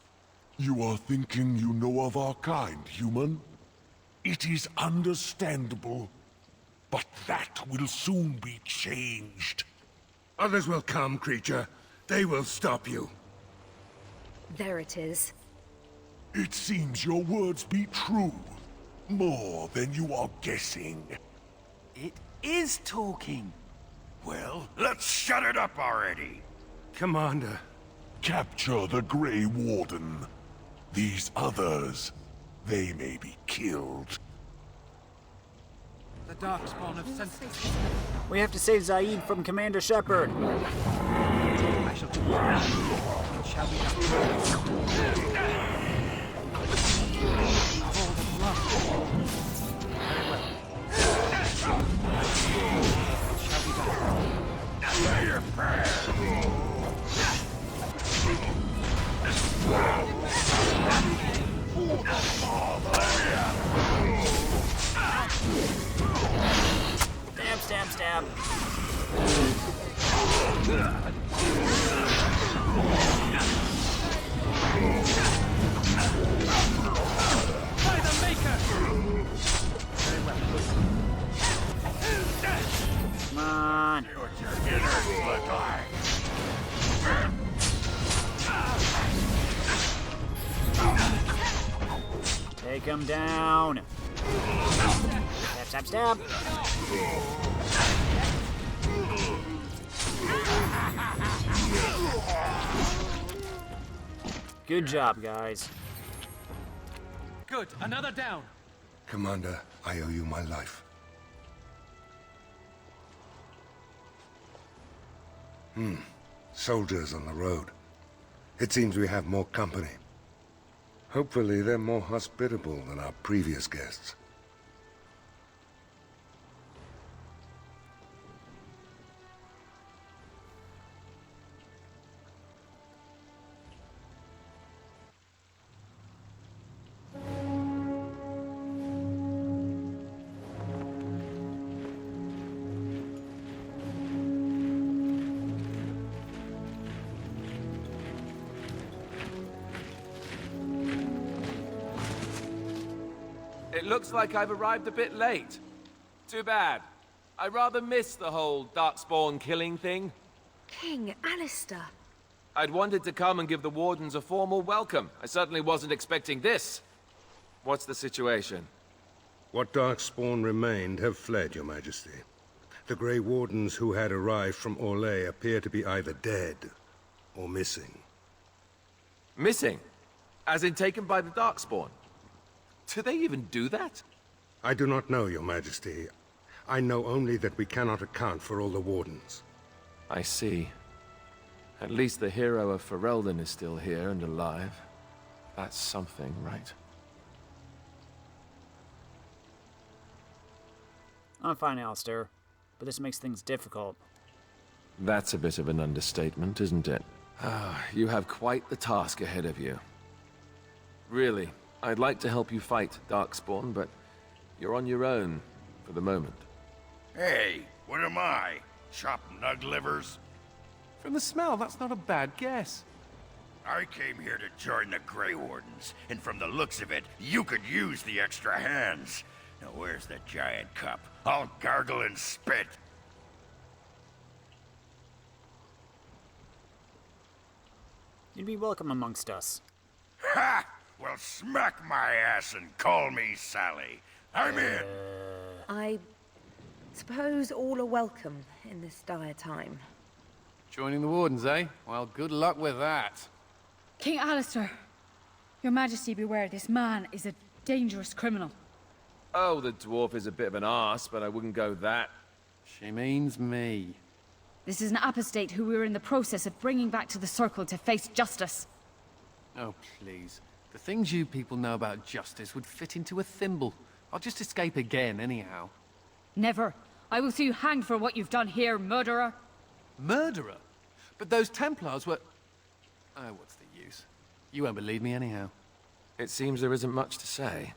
You are thinking you know of our kind, human? It is understandable, but that will soon be changed.
Others will come, creature. They will stop you.
There it is.
It seems your words be true. More than you are guessing.
It is talking.
Well, let's shut it up already.
Commander.
Capture the Grey Warden. These others, they may be killed.
The darkspawn have sent us.
We have to save Zaid from Commander Shepard.
I shall do it. It shall be done. All the blood. Very well. It shall be done.
Say your prayers.
Stab, stab, stab.
By the Maker! Very well.
Come on.
See what your innards look like.
Take him down. Stab, stab, stab. Good job, guys.
Good, another down.
Commander, I owe you my life. Soldiers on the road. It seems we have more company. Hopefully they're more hospitable than our previous guests.
It looks like I've arrived a bit late. Too bad. I rather miss the whole darkspawn killing thing.
King Alistair.
I'd wanted to come and give the Wardens a formal welcome. I certainly wasn't expecting this. What's the situation?
What darkspawn remained have fled, Your Majesty. The Grey Wardens who had arrived from Orlais appear to be either dead or missing.
Missing? As in taken by the darkspawn? Do they even do that?
I do not know, Your Majesty. I know only that we cannot account for all the Wardens.
I see. At least the hero of Ferelden is still here and alive. That's something, right?
I'm fine, Alistair, but this makes things difficult.
That's a bit of an understatement, isn't it? Ah, you have quite the task ahead of you. Really, I'd like to help you fight Darkspawn, but you're on your own for the moment.
Hey, what am I? Chopped nug livers?
From the smell, that's not a bad guess.
I came here to join the Grey Wardens, and from the looks of it, you could use the extra hands. Now where's the giant cup? I'll gargle and spit.
You'd be welcome amongst us.
Ha! Well, smack my ass and call me Sally. I'm in.
I suppose all are welcome in this dire time.
Joining the Wardens, eh? Well, good luck with that.
King Alistair, Your Majesty beware, this man is a dangerous criminal.
Oh, the dwarf is a bit of an arse, but I wouldn't go that.
She means me.
This is an apostate who we are in the process of bringing back to the Circle to face justice.
Oh, please. The things you people know about justice would fit into a thimble. I'll just escape again, anyhow.
Never. I will see you hanged for what you've done here, murderer.
Murderer? But those Templars were... Oh, what's the use? You won't believe me anyhow.
It seems there isn't much to say.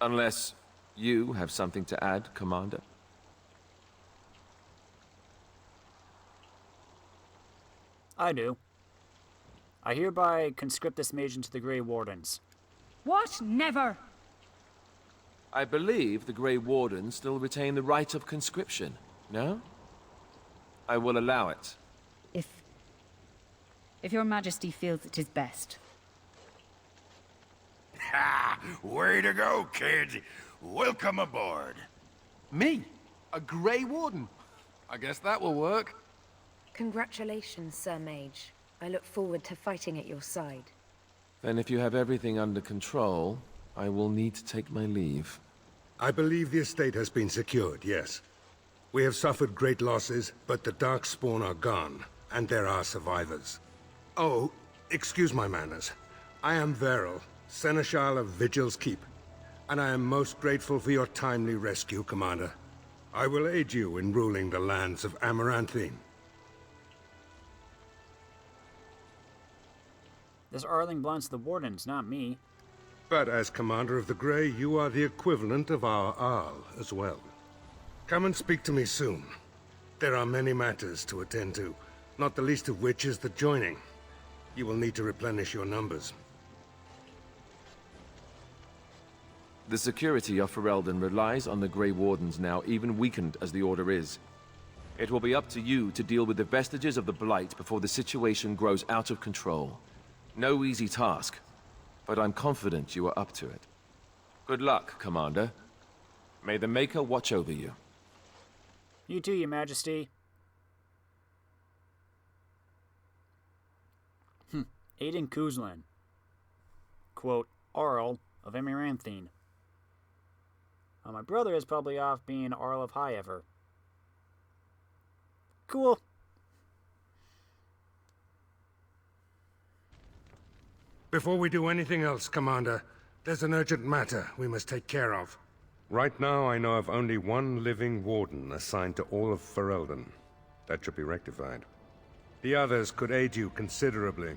Unless you have something to add, Commander.
I do. I hereby conscript this mage into the Grey Wardens.
What? Never!
I believe the Grey Wardens still retain the right of conscription, no? I will allow it.
If your majesty feels it is best.
Ha! Way to go, kid! Welcome aboard.
Me? A Grey Warden? I guess that will work.
Congratulations, Sir Mage. I look forward to fighting at your side.
Then if you have everything under control, I will need to take my leave.
I believe the estate has been secured, yes. We have suffered great losses, but the darkspawn are gone, and there are survivors. Oh, excuse my manners. I am Veril, Seneschal of Vigil's Keep, and I am most grateful for your timely rescue, Commander. I will aid you in ruling the lands of Amaranthine.
This Arling belongs to the Wardens, not me.
But as Commander of the Grey, you are the equivalent of our Arl as well. Come and speak to me soon. There are many matters to attend to, not the least of which is the joining. You will need to replenish your numbers.
The security of Ferelden relies on the Grey Wardens now, even weakened as the Order is. It will be up to you to deal with the vestiges of the Blight before the situation grows out of control. No easy task, but I'm confident you are up to it. Good luck, Commander. May the Maker watch over you.
You too, Your Majesty. Aedan Kuzlan. Quote, Arl of Amaranthine. My brother is probably off being Arl of Highever. Cool.
Before we do anything else, Commander, there's an urgent matter we must take care of. Right now, I know of only one living warden assigned to all of Ferelden. That should be rectified. The others could aid you considerably.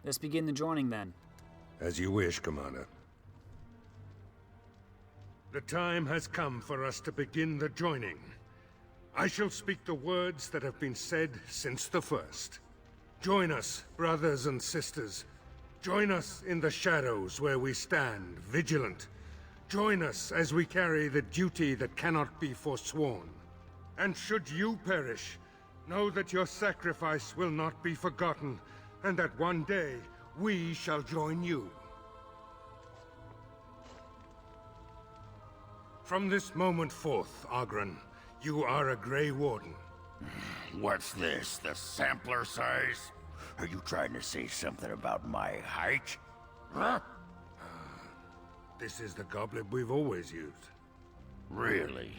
Let's begin the joining then.
As you wish, Commander. The time has come for us to begin the joining. I shall speak the words that have been said since the first. Join us, brothers and sisters. Join us in the shadows where we stand, vigilant. Join us as we carry the duty that cannot be forsworn. And should you perish, know that your sacrifice will not be forgotten, and that one day we shall join you. From this moment forth, Oghren, you are a Grey Warden.
What's this, the sampler size? Are you trying to say something about my height? Huh?
This is the goblet we've always used.
Really?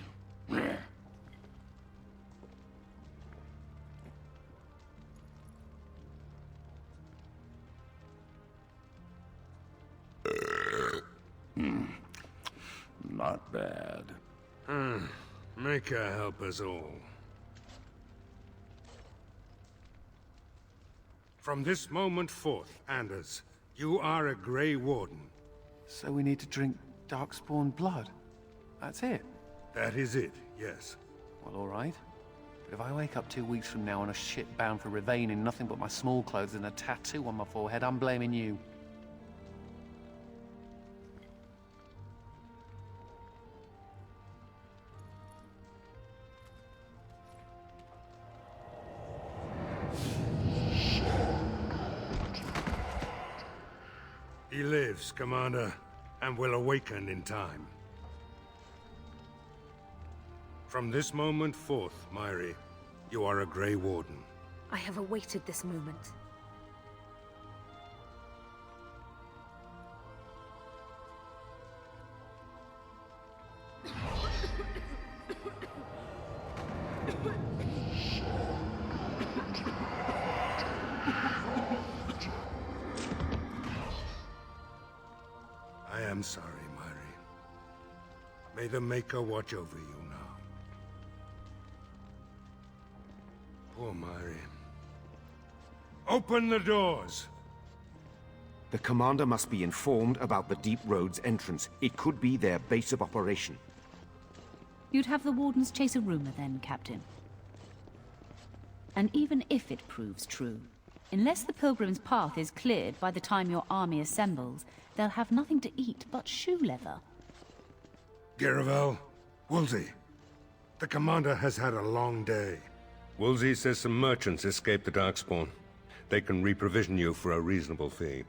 Not bad.
Maker help us all. From this moment forth, Anders, you are a Grey Warden.
So we need to drink darkspawn blood? That's it?
That is it, yes.
Well, all right. But if I wake up 2 weeks from now on a ship bound for Ravane in nothing but my small clothes and a tattoo on my forehead, I'm blaming you.
He lives, Commander, and will awaken in time. From this moment forth, Myri, you are a Grey Warden.
I have awaited this moment.
I am sorry, Myri. May the Maker watch over you now. Poor Myri. Open the doors!
The commander must be informed about the Deep Road's entrance. It could be their base of operation.
You'd have the Wardens chase a rumor then, Captain. And even if it proves true, unless the Pilgrim's path is cleared by the time your army assembles, they'll have nothing to eat but shoe leather.
Garavel, Woolsey. The commander has had a long day. Woolsey says some merchants escaped the darkspawn. They can reprovision you for a reasonable fee.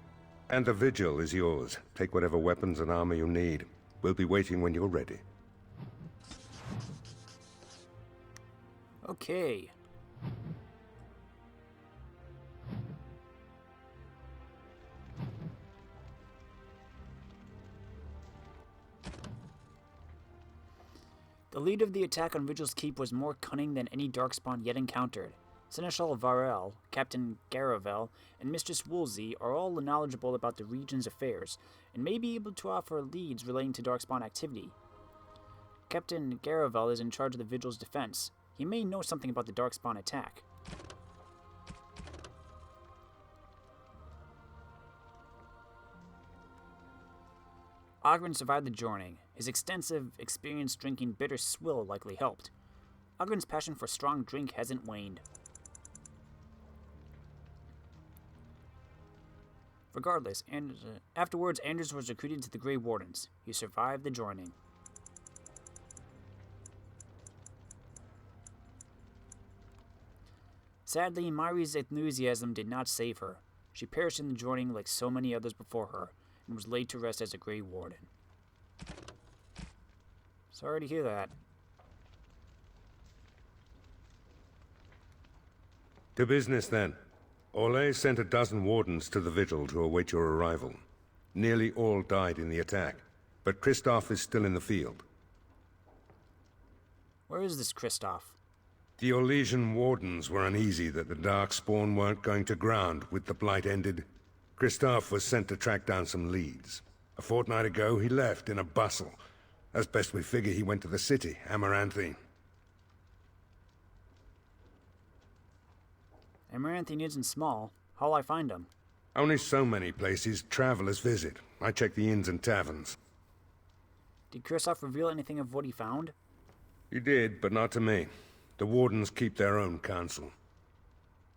And the Vigil is yours. Take whatever weapons and armor you need. We'll be waiting when you're ready.
Okay. The lead of the attack on Vigil's Keep was more cunning than any darkspawn yet encountered. Seneschal Varel, Captain Garavel, and Mistress Woolsey are all knowledgeable about the region's affairs, and may be able to offer leads relating to darkspawn activity. Captain Garavel is in charge of the Vigil's defense. He may know something about the darkspawn attack. Ogren survived the journey. His extensive experience drinking bitter swill likely helped. Ogren's passion for strong drink hasn't waned. Regardless, afterwards Anders was recruited to the Grey Wardens. He survived the joining. Sadly, Myri's enthusiasm did not save her. She perished in the joining like so many others before her, and was laid to rest as a Grey Warden. Sorry to hear that.
To business, then. Orlais sent a dozen wardens to the Vigil to await your arrival. Nearly all died in the attack, but Kristoff is still in the field.
Where is this Kristoff?
The Orlesian wardens were uneasy that the Darkspawn weren't going to ground with the Blight ended. Kristoff was sent to track down some leads. A fortnight ago, he left in a bustle. As best we figure, he went to the city, Amaranthine.
Amaranthine isn't small. How'll I find him?
Only so many places travelers visit. I check the inns and taverns.
Did Kristoff reveal anything of what he found?
He did, but not to me. The wardens keep their own counsel.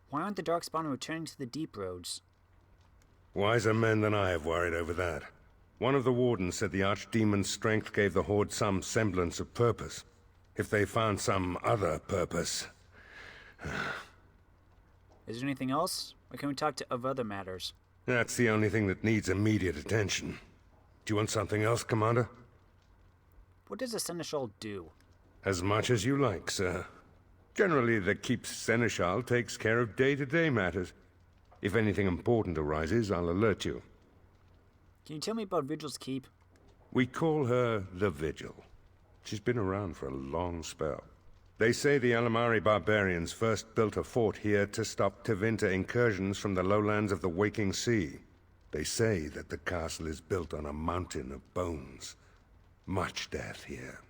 Why aren't the Darkspawn returning to the Deep Roads?
Wiser men than I have worried over that. One of the wardens said the Archdemon's strength gave the Horde some semblance of purpose. If they found some other purpose...
Is there anything else? Or can we talk of other matters?
That's the only thing that needs immediate attention. Do you want something else, Commander?
What does a Seneschal do?
As much as you like, sir. Generally, the Keep's Seneschal takes care of day-to-day matters. If anything important arises, I'll alert you.
Can you tell me about Vigil's Keep?
We call her the Vigil. She's been around for a long spell. They say the Alamari barbarians first built a fort here to stop Tevinter incursions from the lowlands of the Waking Sea. They say that the castle is built on a mountain of bones. Much death here.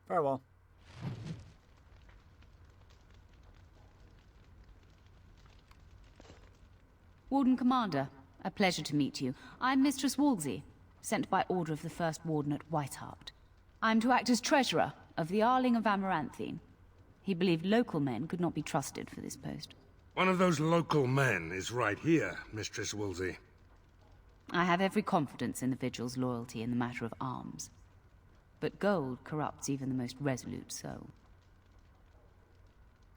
Farewell.
Warden-commander, a pleasure to meet you. I'm Mistress Woolsey, sent by order of the First Warden at Whitehart. I'm to act as treasurer of the Arling of Amaranthine. He believed local men could not be trusted for this post.
One of those local men is right here, Mistress Woolsey.
I have every confidence in the Vigil's loyalty in the matter of arms. But gold corrupts even the most resolute soul.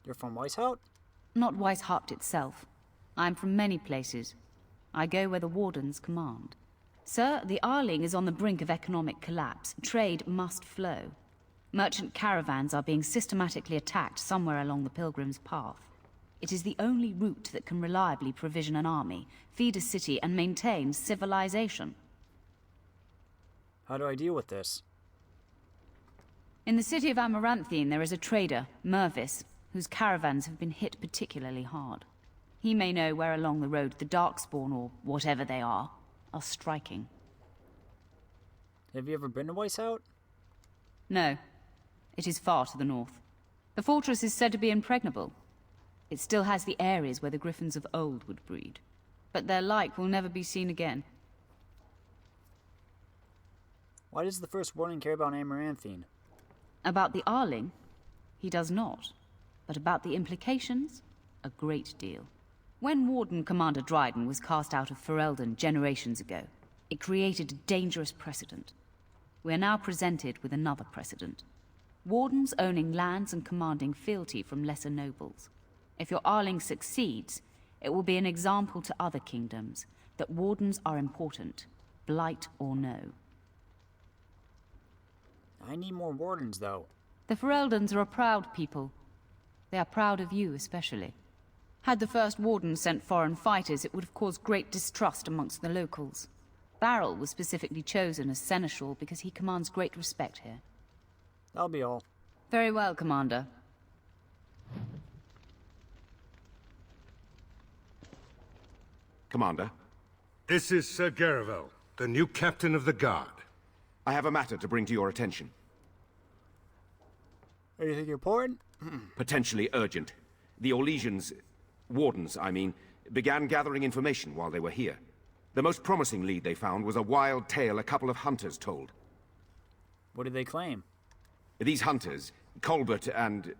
You're from Weishaupt?
Not Weishaupt itself. I'm from many places. I go where the Wardens command. Sir, the Arling is on the brink of economic collapse. Trade must flow. Merchant caravans are being systematically attacked somewhere along the Pilgrim's path. It is the only route that can reliably provision an army, feed a city, and maintain civilization.
How do I deal with this?
In the city of Amaranthine, there is a trader, Mervis, whose caravans have been hit particularly hard. He may know where along the road the Darkspawn, or whatever they are striking.
Have you ever been to Weishaupt?
No. It is far to the north. The fortress is said to be impregnable. It still has the areas where the griffins of old would breed. But their like will never be seen again.
Why does the first warden care about Amaranthine?
About the Arling? He does not. But about the implications? A great deal. When Warden-Commander Dryden was cast out of Ferelden generations ago, it created a dangerous precedent. We are now presented with another precedent. Wardens owning lands and commanding fealty from lesser nobles. If your Arling succeeds, it will be an example to other kingdoms that wardens are important, blight or no.
I need more wardens, though.
The Fereldans are a proud people. They are proud of you, especially. Had the first warden sent foreign fighters, it would have caused great distrust amongst the locals. Varel was specifically chosen as seneschal because he commands great respect here.
That'll be all.
Very well, Commander.
Commander?
This is Sir Garavel, the new captain of the guard.
I have a matter to bring to your attention.
Anything important?
Potentially urgent. The Orlesians, wardens, I mean, began gathering information while they were here. The most promising lead they found was a wild tale a couple of hunters told.
What did they claim?
These hunters, Colbert and,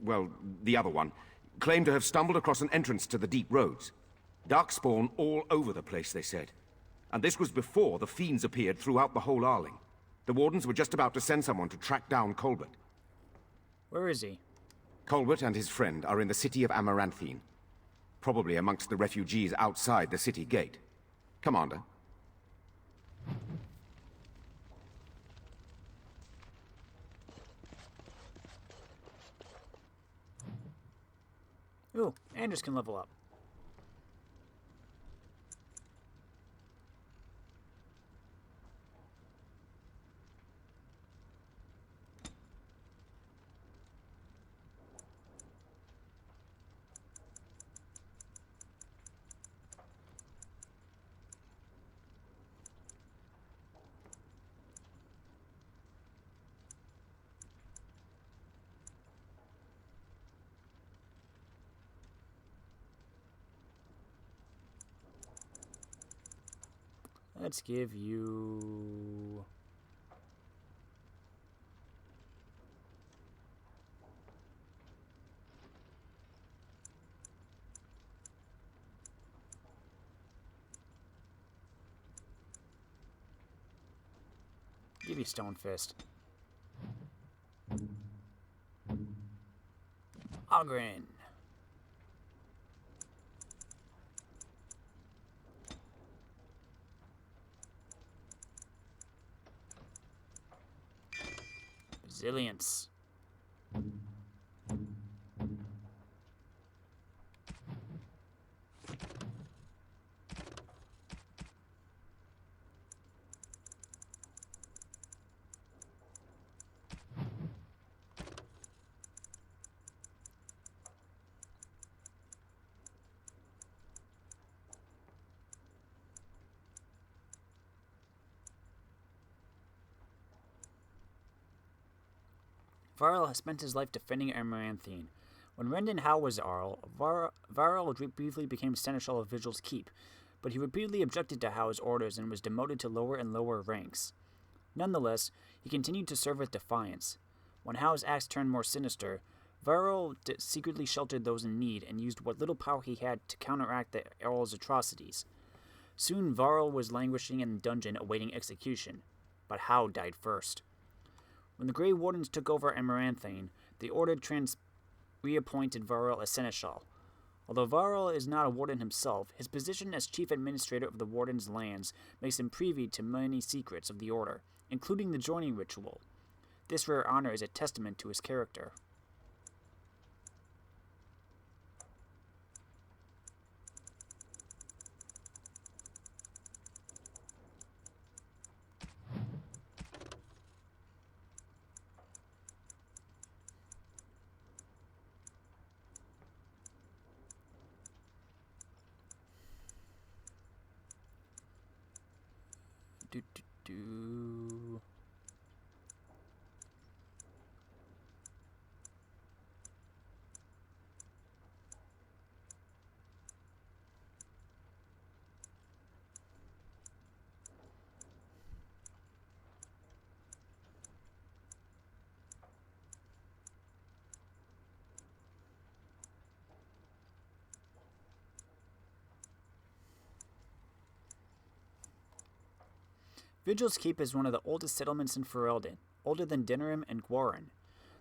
well, the other one, claimed to have stumbled across an entrance to the deep roads. Darkspawn all over the place, they said. And this was before the fiends appeared throughout the whole Arling. The wardens were just about to send someone to track down Colbert.
Where is he?
Colbert and his friend are in the city of Amaranthine. Probably amongst the refugees outside the city gate. Commander.
Ooh, Anders can level up. Let's give you... Give you Stone Fist. Ogren. Resilience. Varel has spent his life defending Amaranthine. When Rendon Howe was Arl, Varel briefly became seneschal of Vigil's keep, but he repeatedly objected to Howe's orders and was demoted to lower and lower ranks. Nonetheless, he continued to serve with defiance. When Howe's acts turned more sinister, Varel secretly sheltered those in need and used what little power he had to counteract the Earl's atrocities. Soon Varel was languishing in the dungeon awaiting execution, but Howe died first. When the Grey Wardens took over Amaranthine, the Order reappointed Varel as Seneschal. Although Varel is not a warden himself, his position as chief administrator of the Warden's lands makes him privy to many secrets of the Order, including the joining ritual. This rare honor is a testament to his character. Vigil's Keep is one of the oldest settlements in Ferelden, older than Denerim and Gwarin.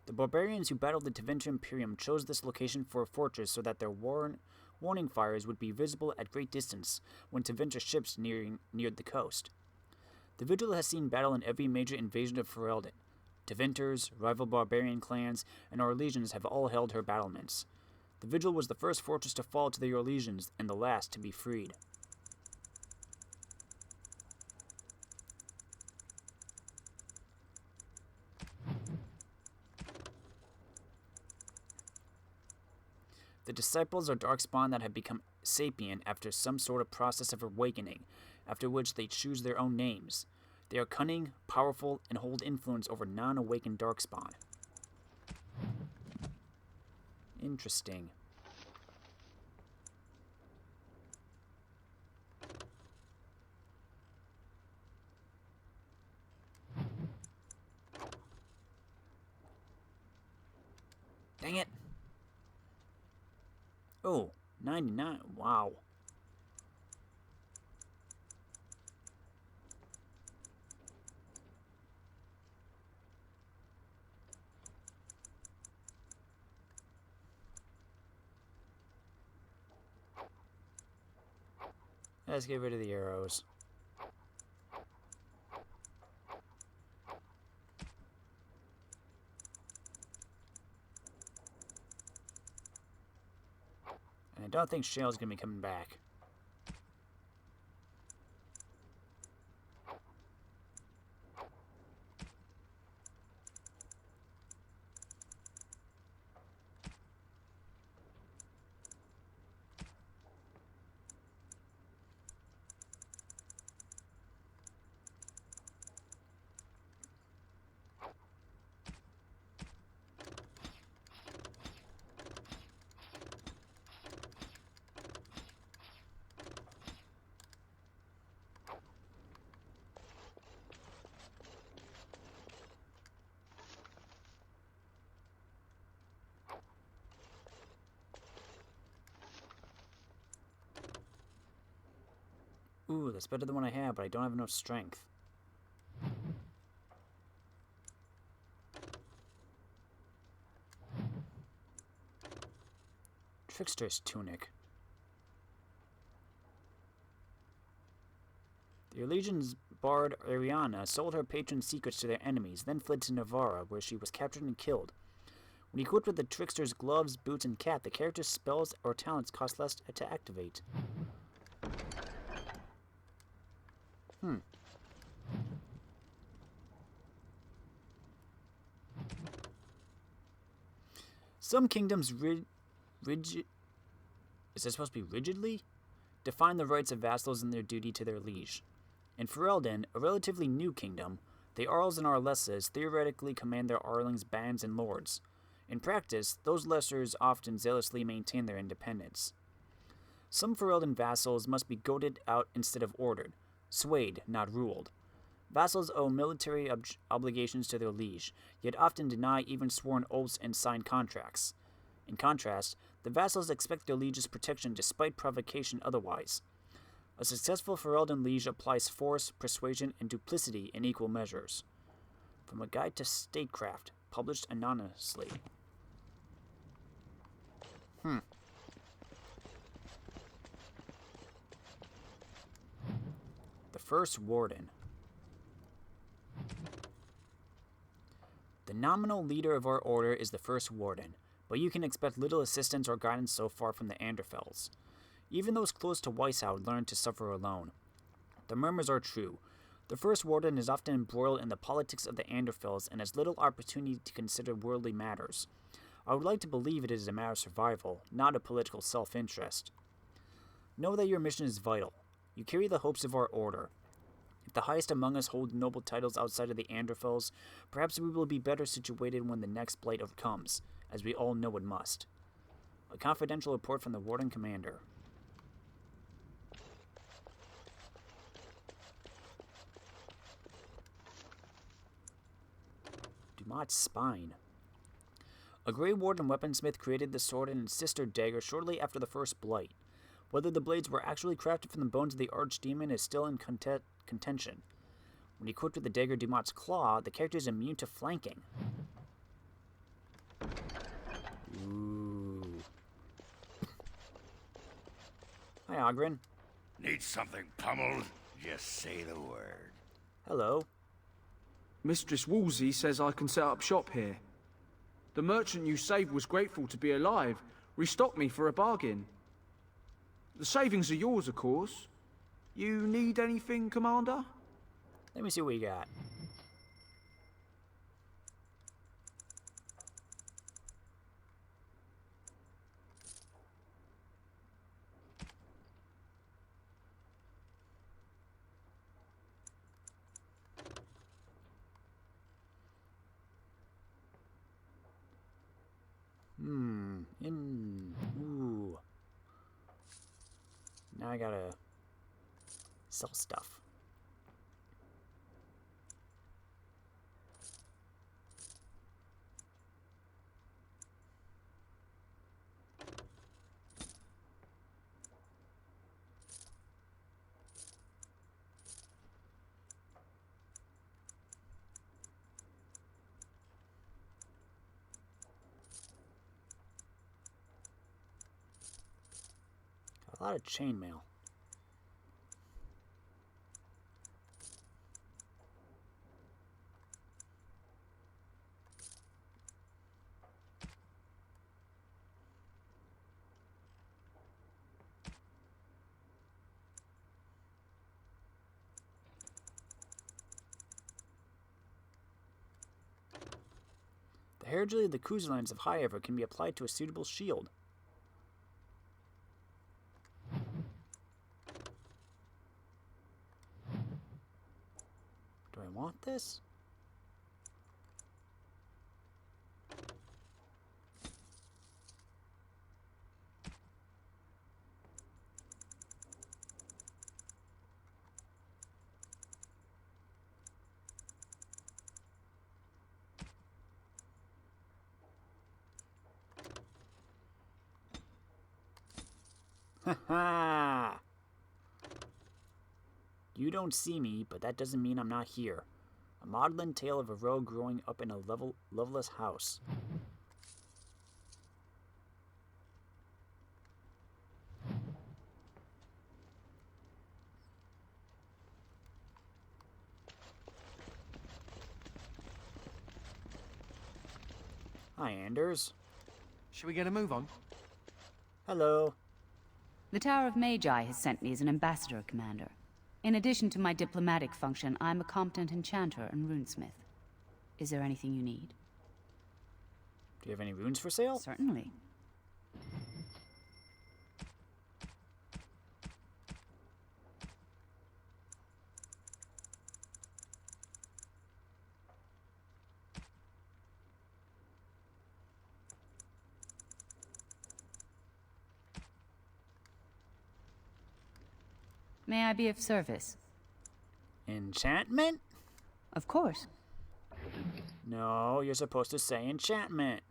The barbarians who battled the Tevinter Imperium chose this location for a fortress so that their warning fires would be visible at great distance when Tevinter ships neared the coast. The Vigil has seen battle in every major invasion of Ferelden. Tevinters, rival barbarian clans, and our legions have all held her battlements. The Vigil was the first fortress to fall to the Orlesians and the last to be freed. The disciples are darkspawn that have become sapient after some sort of process of awakening, after which they choose their own names. They are cunning, powerful, and hold influence over non-awakened darkspawn. Interesting. Dang it! Oh, 99. Wow. Let's get rid of the arrows. And I don't think Shale's gonna be coming back. Ooh, that's better than what I have, but I don't have enough strength. Trickster's Tunic. The Legion's bard Ariana sold her patron's secrets to their enemies, then fled to Navarra, where she was captured and killed. When equipped with the Trickster's gloves, boots, and cap, the character's spells or talents cost less to activate. Some kingdoms is it supposed to be rigidly? Define the rights of vassals and their duty to their liege. In Ferelden, a relatively new kingdom, the Arls and Arlesses theoretically command their Arlings, bands, and lords. In practice, those lessers often zealously maintain their independence. Some Ferelden vassals must be goaded out instead of ordered, swayed, not ruled. Vassals owe military obligations to their liege, yet often deny even sworn oaths and signed contracts. In contrast, the vassals expect their liege's protection despite provocation otherwise. A successful Ferelden liege applies force, persuasion, and duplicity in equal measures. From a Guide to Statecraft, published anonymously. The First Warden. The nominal leader of our order is the First Warden, but you can expect little assistance or guidance so far from the Anderfells. Even those close to Weishout learn to suffer alone. The murmurs are true. The First Warden is often embroiled in the politics of the Anderfells and has little opportunity to consider worldly matters. I would like to believe it is a matter of survival, not of political self-interest. Know that your mission is vital. You carry the hopes of our order. If the highest among us hold noble titles outside of the Anderfells, perhaps we will be better situated when the next blight comes, as we all know it must. A confidential report from the warden-commander. Dumat's Spine. A Grey Warden weaponsmith created the sword and its sister dagger shortly after the first blight. Whether the blades were actually crafted from the bones of the Archdemon is still in contention. When equipped with the Dagger Dumont's Claw, the character is immune to flanking. Ooh. Hi, Ogren.
Need something pummeled? Just say the word.
Hello.
Mistress Wolsey says I can set up shop here. The merchant you saved was grateful to be alive, restocked me for a bargain. The savings are yours, of course. You need anything, Commander?
Let me see what you got. Ooh. Now I gotta sell stuff. A lot of chainmail. The heraldry of the Kuzlans of Highever can be applied to a suitable shield. Do I want this? Ha! You don't see me, but that doesn't mean I'm not here. A maudlin tale of a rogue growing up in a loveless house. Hi, Anders.
Should we get a move on?
Hello.
The Tower of Magi has sent me as an ambassador, Commander. In addition to my diplomatic function, I'm a competent enchanter and runesmith. Is there anything you need?
Do you have any runes for sale?
Certainly. May I be of service?
Enchantment?
Of course.
No, you're supposed to say enchantment.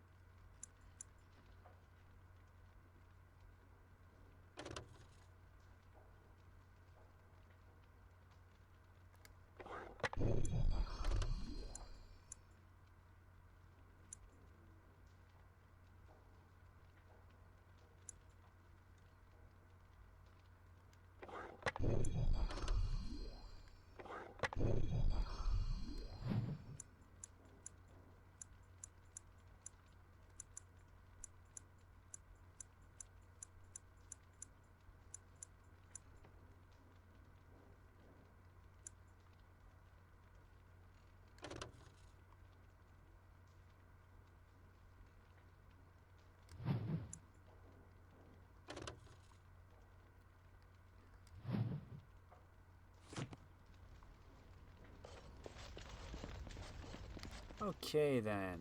Okay, then.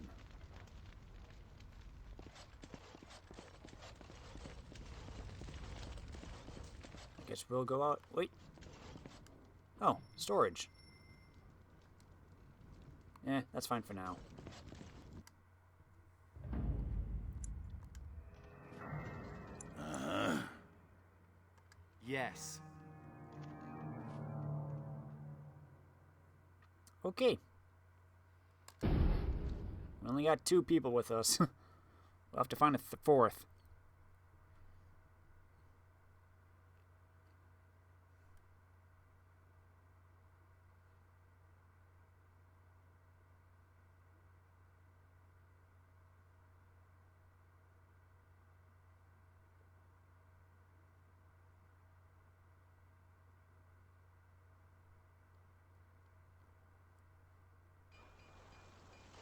I guess we'll go out. Wait. Oh, storage. That's fine for now.
Yes.
Okay. We only got 2 people with us. We'll have to find a fourth.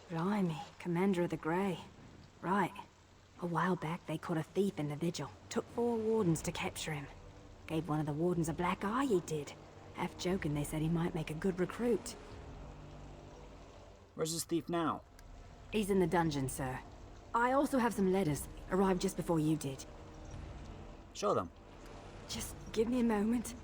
Blimey, Commander of the Grey. Right. A while back, they caught a thief in the Vigil. Took 4 wardens to capture him. Gave one of the wardens a black eye, he did. Half joking, they said he might make a good recruit.
Where's this thief now?
He's in the dungeon, sir. I also have some letters. Arrived just before you did.
Show them.
Just give me a moment.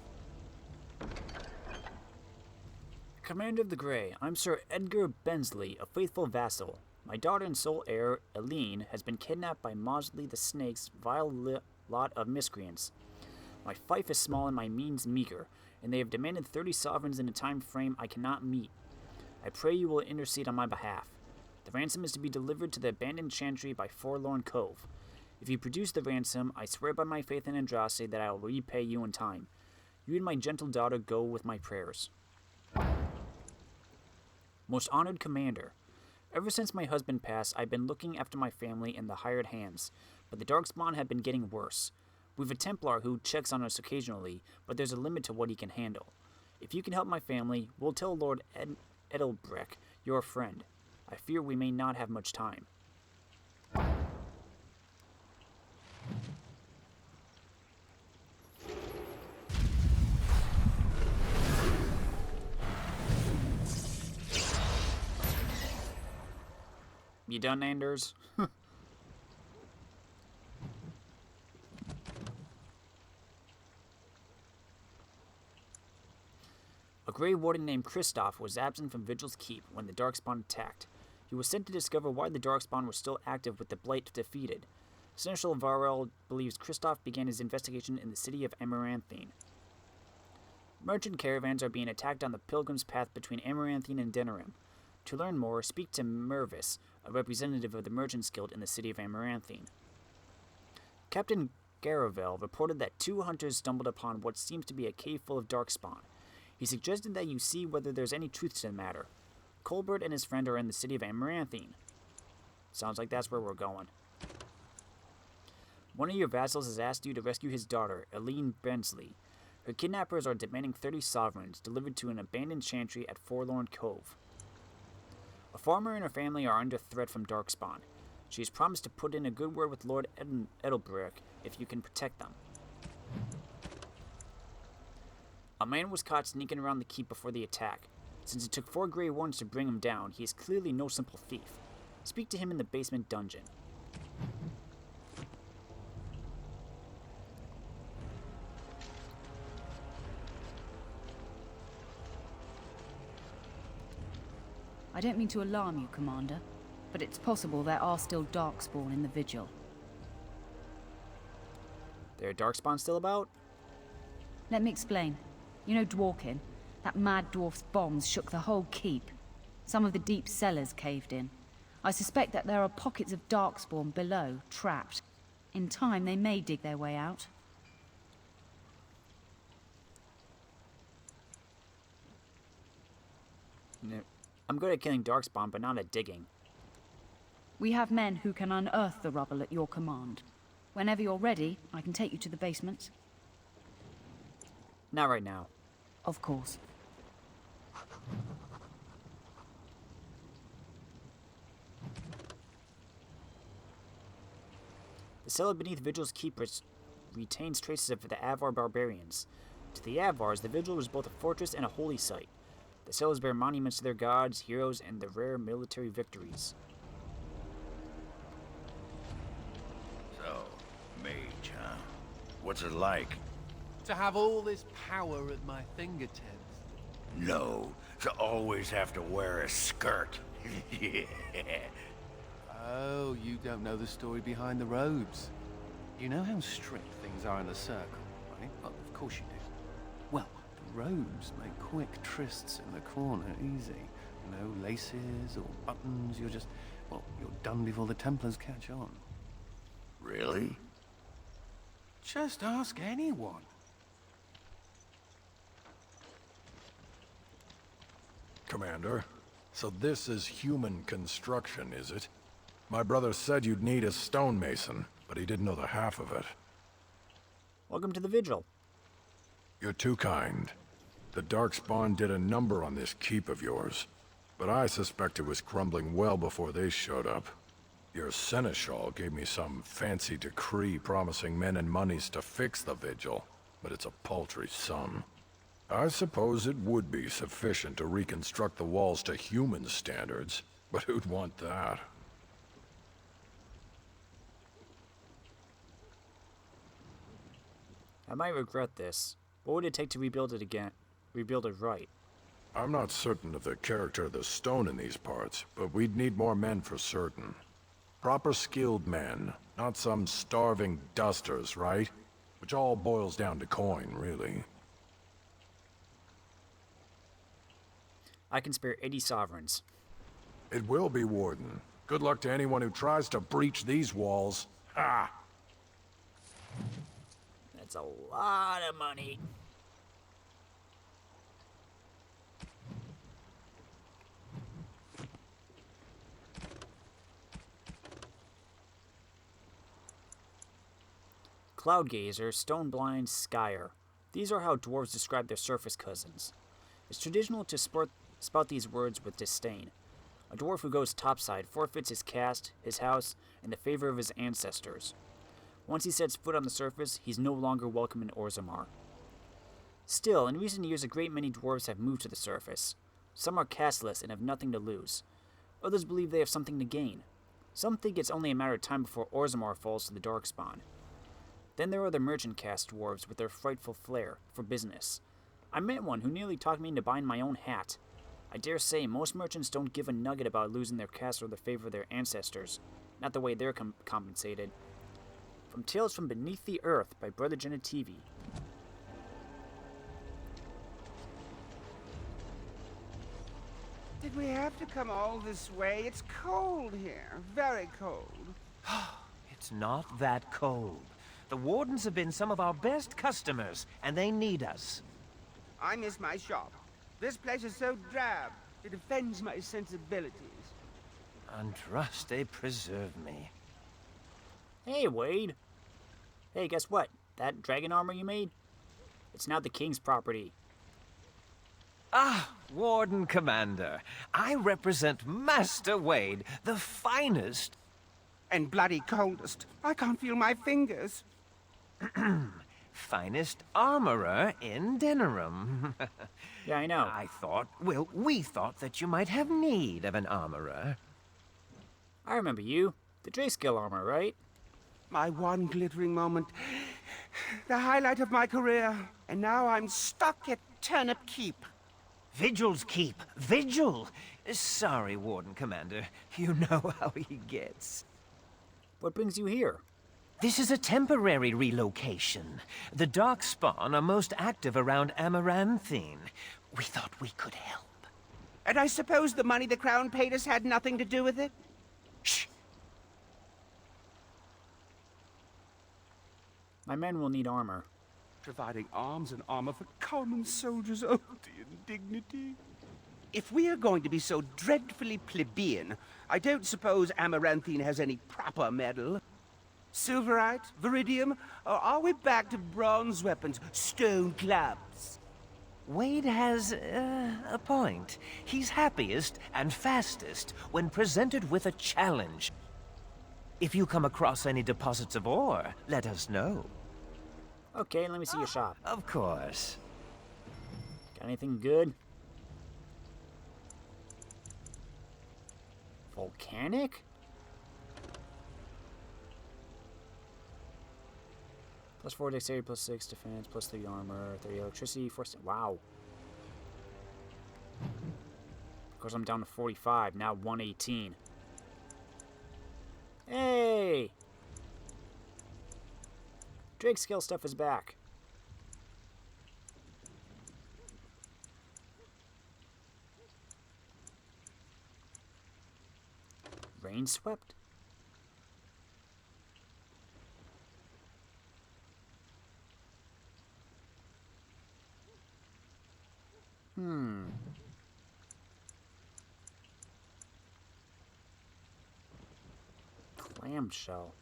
Commander of the Grey, I'm Sir Edgar Bensley, a faithful vassal. My daughter and sole heir, Aedan, has been kidnapped by Mosley the Snake's vile lot of miscreants. My fief is small and my means meager, and they have demanded 30 sovereigns in a time frame I cannot meet. I pray you will intercede on my behalf. The ransom is to be delivered to the abandoned chantry by Forlorn Cove. If you produce the ransom, I swear by my faith in Andraste that I will repay you in time. You and my gentle daughter go with my prayers. Most honored Commander, ever since my husband passed, I've been looking after my family and the hired hands, but the darkspawn have been getting worse. We've a Templar who checks on us occasionally, but there's a limit to what he can handle. If you can help my family, we'll tell Lord Edelbreck, your friend. I fear we may not have much time. You done, Anders? A Grey Warden named Kristoff was absent from Vigil's Keep when the Darkspawn attacked. He was sent to discover why the Darkspawn were still active with the Blight defeated. Seneschal Varel believes Kristoff began his investigation in the city of Amaranthine. Merchant caravans are being attacked on the Pilgrim's Path between Amaranthine and Denerim. To learn more, speak to Mervis, a representative of the Merchants Guild in the city of Amaranthine. Captain Garavel reported that 2 hunters stumbled upon what seems to be a cave full of darkspawn. He suggested that you see whether there's any truth to the matter. Colbert and his friend are in the city of Amaranthine. Sounds like that's where we're going. One of your vassals has asked you to rescue his daughter, Aedan Bensley. Her kidnappers are demanding 30 sovereigns delivered to an abandoned chantry at Forlorn Cove. A farmer and her family are under threat from Darkspawn. She has promised to put in a good word with Lord Edelbreck if you can protect them. A man was caught sneaking around the keep before the attack. Since it took 4 Grey Wardens to bring him down, he is clearly no simple thief. Speak to him in the basement dungeon.
I don't mean to alarm you, Commander, but it's possible there are still darkspawn in the Vigil.
There are darkspawn still about?
Let me explain. You know Dworkin? That mad dwarf's bombs shook the whole keep. Some of the deep cellars caved in. I suspect that there are pockets of darkspawn below, trapped. In time, they may dig their way out.
No. I'm good at killing darkspawn, but not at digging.
We have men who can unearth the rubble at your command. Whenever you're ready, I can take you to the basement.
Not right now.
Of course.
The cellar beneath Vigil's keep retains traces of the Avar barbarians. To the Avars, the Vigil was both a fortress and a holy site. The cellars bear monuments to their gods, heroes, and their rare military victories.
So, mage, huh? What's it like?
To have all this power at my fingertips.
No, to always have to wear a skirt. Yeah.
Oh, you don't know the story behind the robes. You know how strict things are in the Circle, right? Well, of course you do. Well, the robes make quick trysts in the corner easy. No laces or buttons. You're just, well, you're done before the Templars catch on.
Really?
Just ask anyone.
Commander, so this is human construction, is it? My brother said you'd need a stonemason, but he didn't know the half of it.
Welcome to the Vigil.
You're too kind. The darkspawn did a number on this keep of yours, but I suspect it was crumbling well before they showed up. Your seneschal gave me some fancy decree promising men and monies to fix the Vigil, but it's a paltry sum. I suppose it would be sufficient to reconstruct the walls to human standards, but who'd want that?
I might regret this. What would it take to rebuild it again? Rebuild it right?
I'm not certain of the character of the stone in these parts, but we'd need more men for certain. Proper skilled men, not some starving dusters, right? Which all boils down to coin, really.
I can spare 80 sovereigns.
It will be, Warden. Good luck to anyone who tries to breach these walls. Ha!
That's a lot of money. Cloudgazer, Stoneblind, Skyer. These are how dwarves describe their surface cousins. It's traditional to spout these words with disdain. A dwarf who goes topside forfeits his caste, his house, and the favor of his ancestors. Once he sets foot on the surface, he's no longer welcome in Orzammar. Still, in recent years a great many dwarves have moved to the surface. Some are casteless and have nothing to lose. Others believe they have something to gain. Some think it's only a matter of time before Orzammar falls to the darkspawn. Then there are the merchant caste dwarves with their frightful flair for business. I met one who nearly talked me into buying my own hat. I dare say most merchants don't give a nugget about losing their caste or the favor of their ancestors, not the way they're compensated. From Tales from Beneath the Earth by Brother Genetivi.
Did we have to come all this way? It's cold here. Very cold.
It's not that cold. The wardens have been some of our best customers, and they need us.
I miss my shop. This place is so drab. It offends my sensibilities.
Andraste preserve me.
Hey, Wade. Hey, guess what? That dragon armor you made? It's now the king's property.
Ah, warden-commander. I represent Master Wade, the finest...
And bloody coldest. I can't feel my fingers.
finest armorer in Denerim.
Yeah, I know.
We thought that you might have need of an armorer.
I remember you. The Drayskill armor, right?
My one glittering moment. The highlight of my career. And now I'm stuck at Turnip Keep.
Vigil's Keep. Vigil! Sorry, Warden-Commander. You know how he gets.
What brings you here?
This is a temporary relocation. The darkspawn are most active around Amaranthine. We thought we could help.
And I suppose the money the Crown paid us had nothing to do with it?
Shh!
My men will need armor.
Providing arms and armor for common soldiers. Oh, the indignity. If we are going to be so dreadfully plebeian, I don't suppose Amaranthine has any proper metal. Silverite? Viridium? Or are we back to bronze weapons, stone clubs?
Wade has a point. He's happiest and fastest when presented with a challenge. If you come across any deposits of ore, let us know.
Okay, let me see your shop.
Of course.
Got anything good? Volcanic? Plus 4 dexterity, plus 6 defense, plus 3 armor, 3 electricity, 4... Wow. Of course, I'm down to 45, now 118. Hey! Drake skill stuff is back. Rain swept? Clamshell.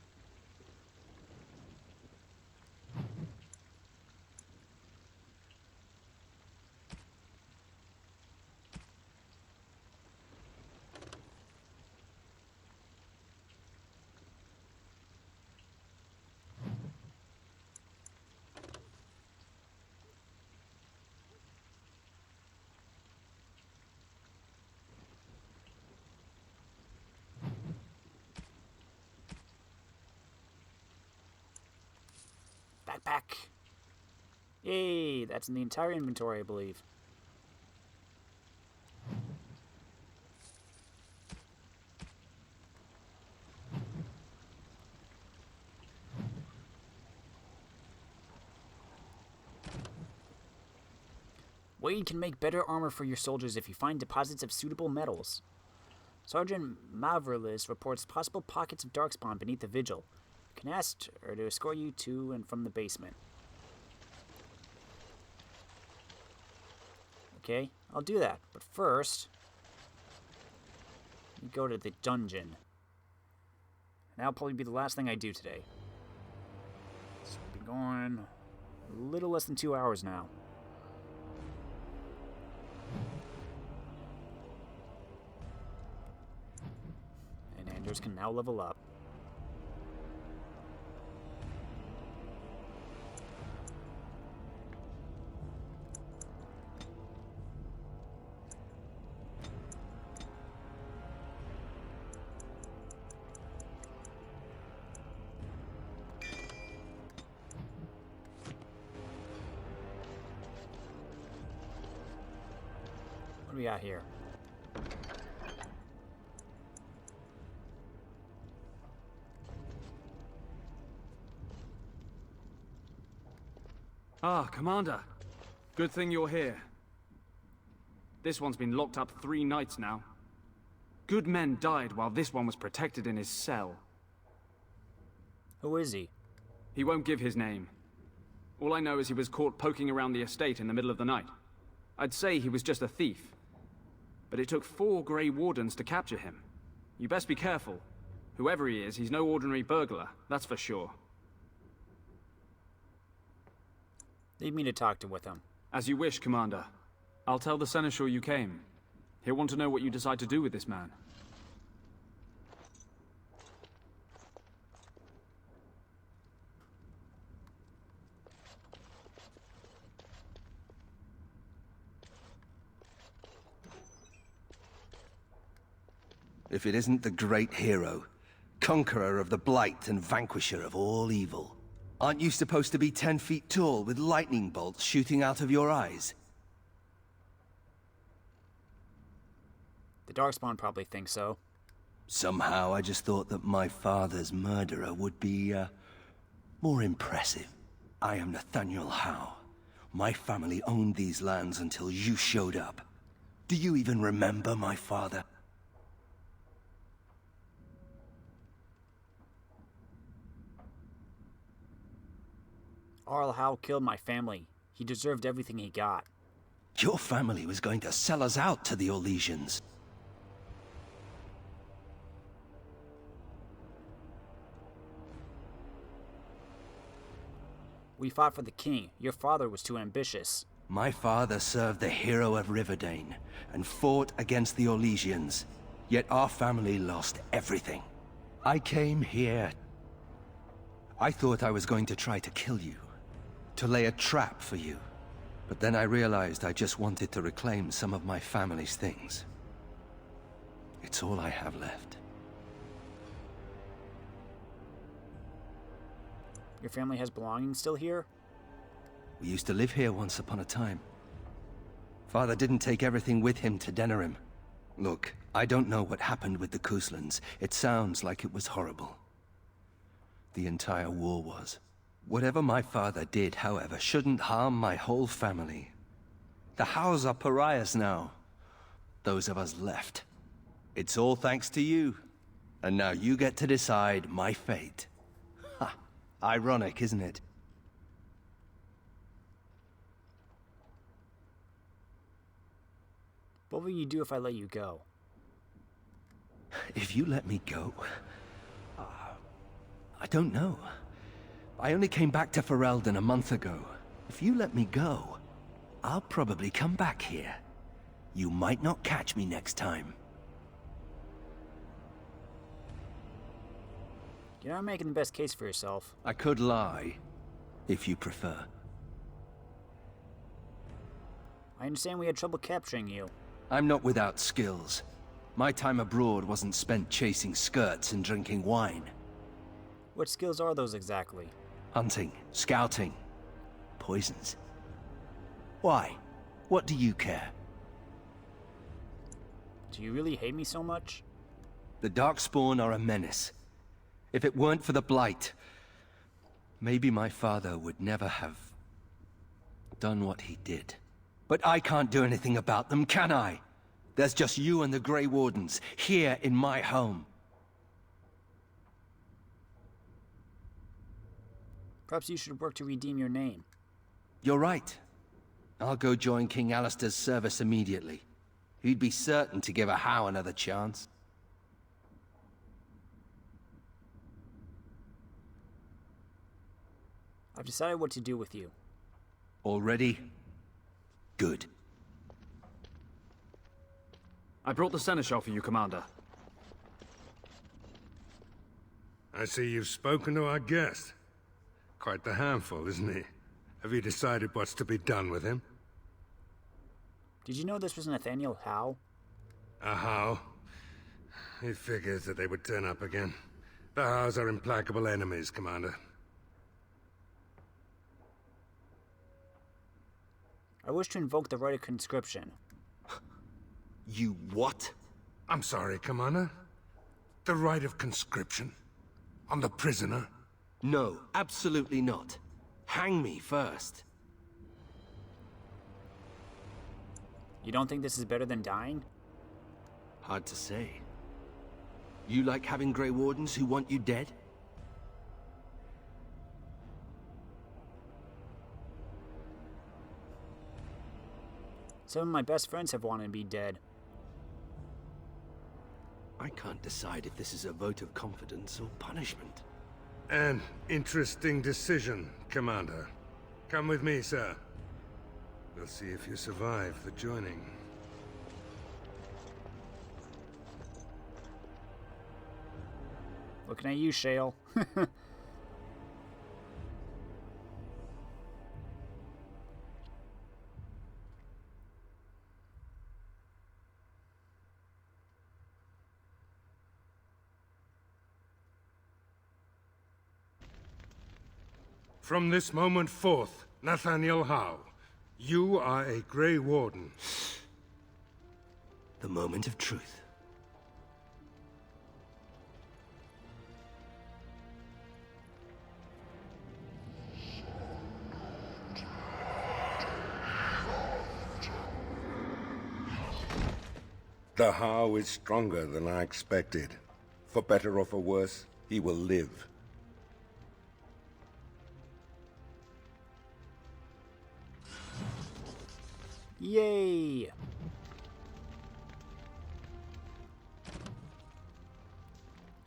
Backpack. Yay, that's in the entire inventory, I believe. Wade can make better armor for your soldiers if you find deposits of suitable metals. Sergeant Mavrilis reports possible pockets of darkspawn beneath the Vigil. You can ask her to escort you to and from the basement. Okay, I'll do that. But first, we go to the dungeon. And that'll probably be the last thing I do today. So we'll be going a little less than 2 hours now. And Anders can now level up. What do we got here?
Ah, Commander. Good thing you're here. This one's been locked up 3 nights now. Good men died while this one was protected in his cell.
Who is he?
He won't give his name. All I know is he was caught poking around the estate in the middle of the night. I'd say he was just a thief. But it took 4 Grey Wardens to capture him. You best be careful. Whoever he is, he's no ordinary burglar, that's for sure.
Leave me to talk with him.
As you wish, Commander. I'll tell the Seneschal you came. He'll want to know what you decide to do with this man.
If it isn't the great hero, conqueror of the blight and vanquisher of all evil. Aren't you supposed to be 10 feet tall with lightning bolts shooting out of your eyes?
The Darkspawn probably thinks so.
Somehow I just thought that my father's murderer would be, more impressive. I am Nathaniel Howe. My family owned these lands until you showed up. Do you even remember my father?
Arl Howe killed my family. He deserved everything he got.
Your family was going to sell us out to the Orlesians.
We fought for the king. Your father was too ambitious.
My father served the hero of Riverdane and fought against the Orlesians. Yet our family lost everything. I came here. I thought I was going to try to kill you. To lay a trap for you. But then I realized I just wanted to reclaim some of my family's things. It's all I have left.
Your family has belongings still here?
We used to live here once upon a time. Father didn't take everything with him to Denerim. Look, I don't know what happened with the Kuslans. It sounds like it was horrible. The entire war was. Whatever my father did, however, shouldn't harm my whole family. The Howes are pariahs now. Those of us left. It's all thanks to you. And now you get to decide my fate. Ha! Ironic, isn't it?
What will you do if I let you go?
If you let me go... I don't know. I only came back to Ferelden a month ago. If you let me go, I'll probably come back here. You might not catch me next time.
You're not making the best case for yourself.
I could lie, if you prefer.
I understand we had trouble capturing you.
I'm not without skills. My time abroad wasn't spent chasing skirts and drinking wine.
What skills are those exactly?
Hunting, scouting, poisons. Why? What do you care?
Do you really hate me so much?
The darkspawn are a menace. If it weren't for the blight, maybe my father would never have done what he did. But I can't do anything about them, can I? There's just you and the Grey Wardens, here in my home.
Perhaps you should work to redeem your name.
You're right. I'll go join King Alistair's service immediately. He'd be certain to give a How another chance.
I've decided what to do with you.
Already? Good.
I brought the seneschal for you, Commander.
I see you've spoken to our guest. Quite the handful, isn't he? Have you decided what's to be done with him?
Did you know this was Nathaniel Howe?
A Howe? It figures that they would turn up again. The Howes are implacable enemies, Commander.
I wish to invoke the right of conscription.
You what?
I'm sorry, Commander. The right of conscription? On the prisoner?
No, absolutely not. Hang me first.
You don't think this is better than dying?
Hard to say. You like having Grey Wardens who want you dead?
Some of my best friends have wanted me dead.
I can't decide if this is a vote of confidence or punishment.
An interesting decision, Commander. Come with me, sir. We'll see if you survive the joining.
Looking at you, Shale.
From this moment forth, Nathaniel Howe, you are a Grey Warden.
The moment of truth.
The Howe is stronger than I expected. For better or for worse, he will live.
Yay!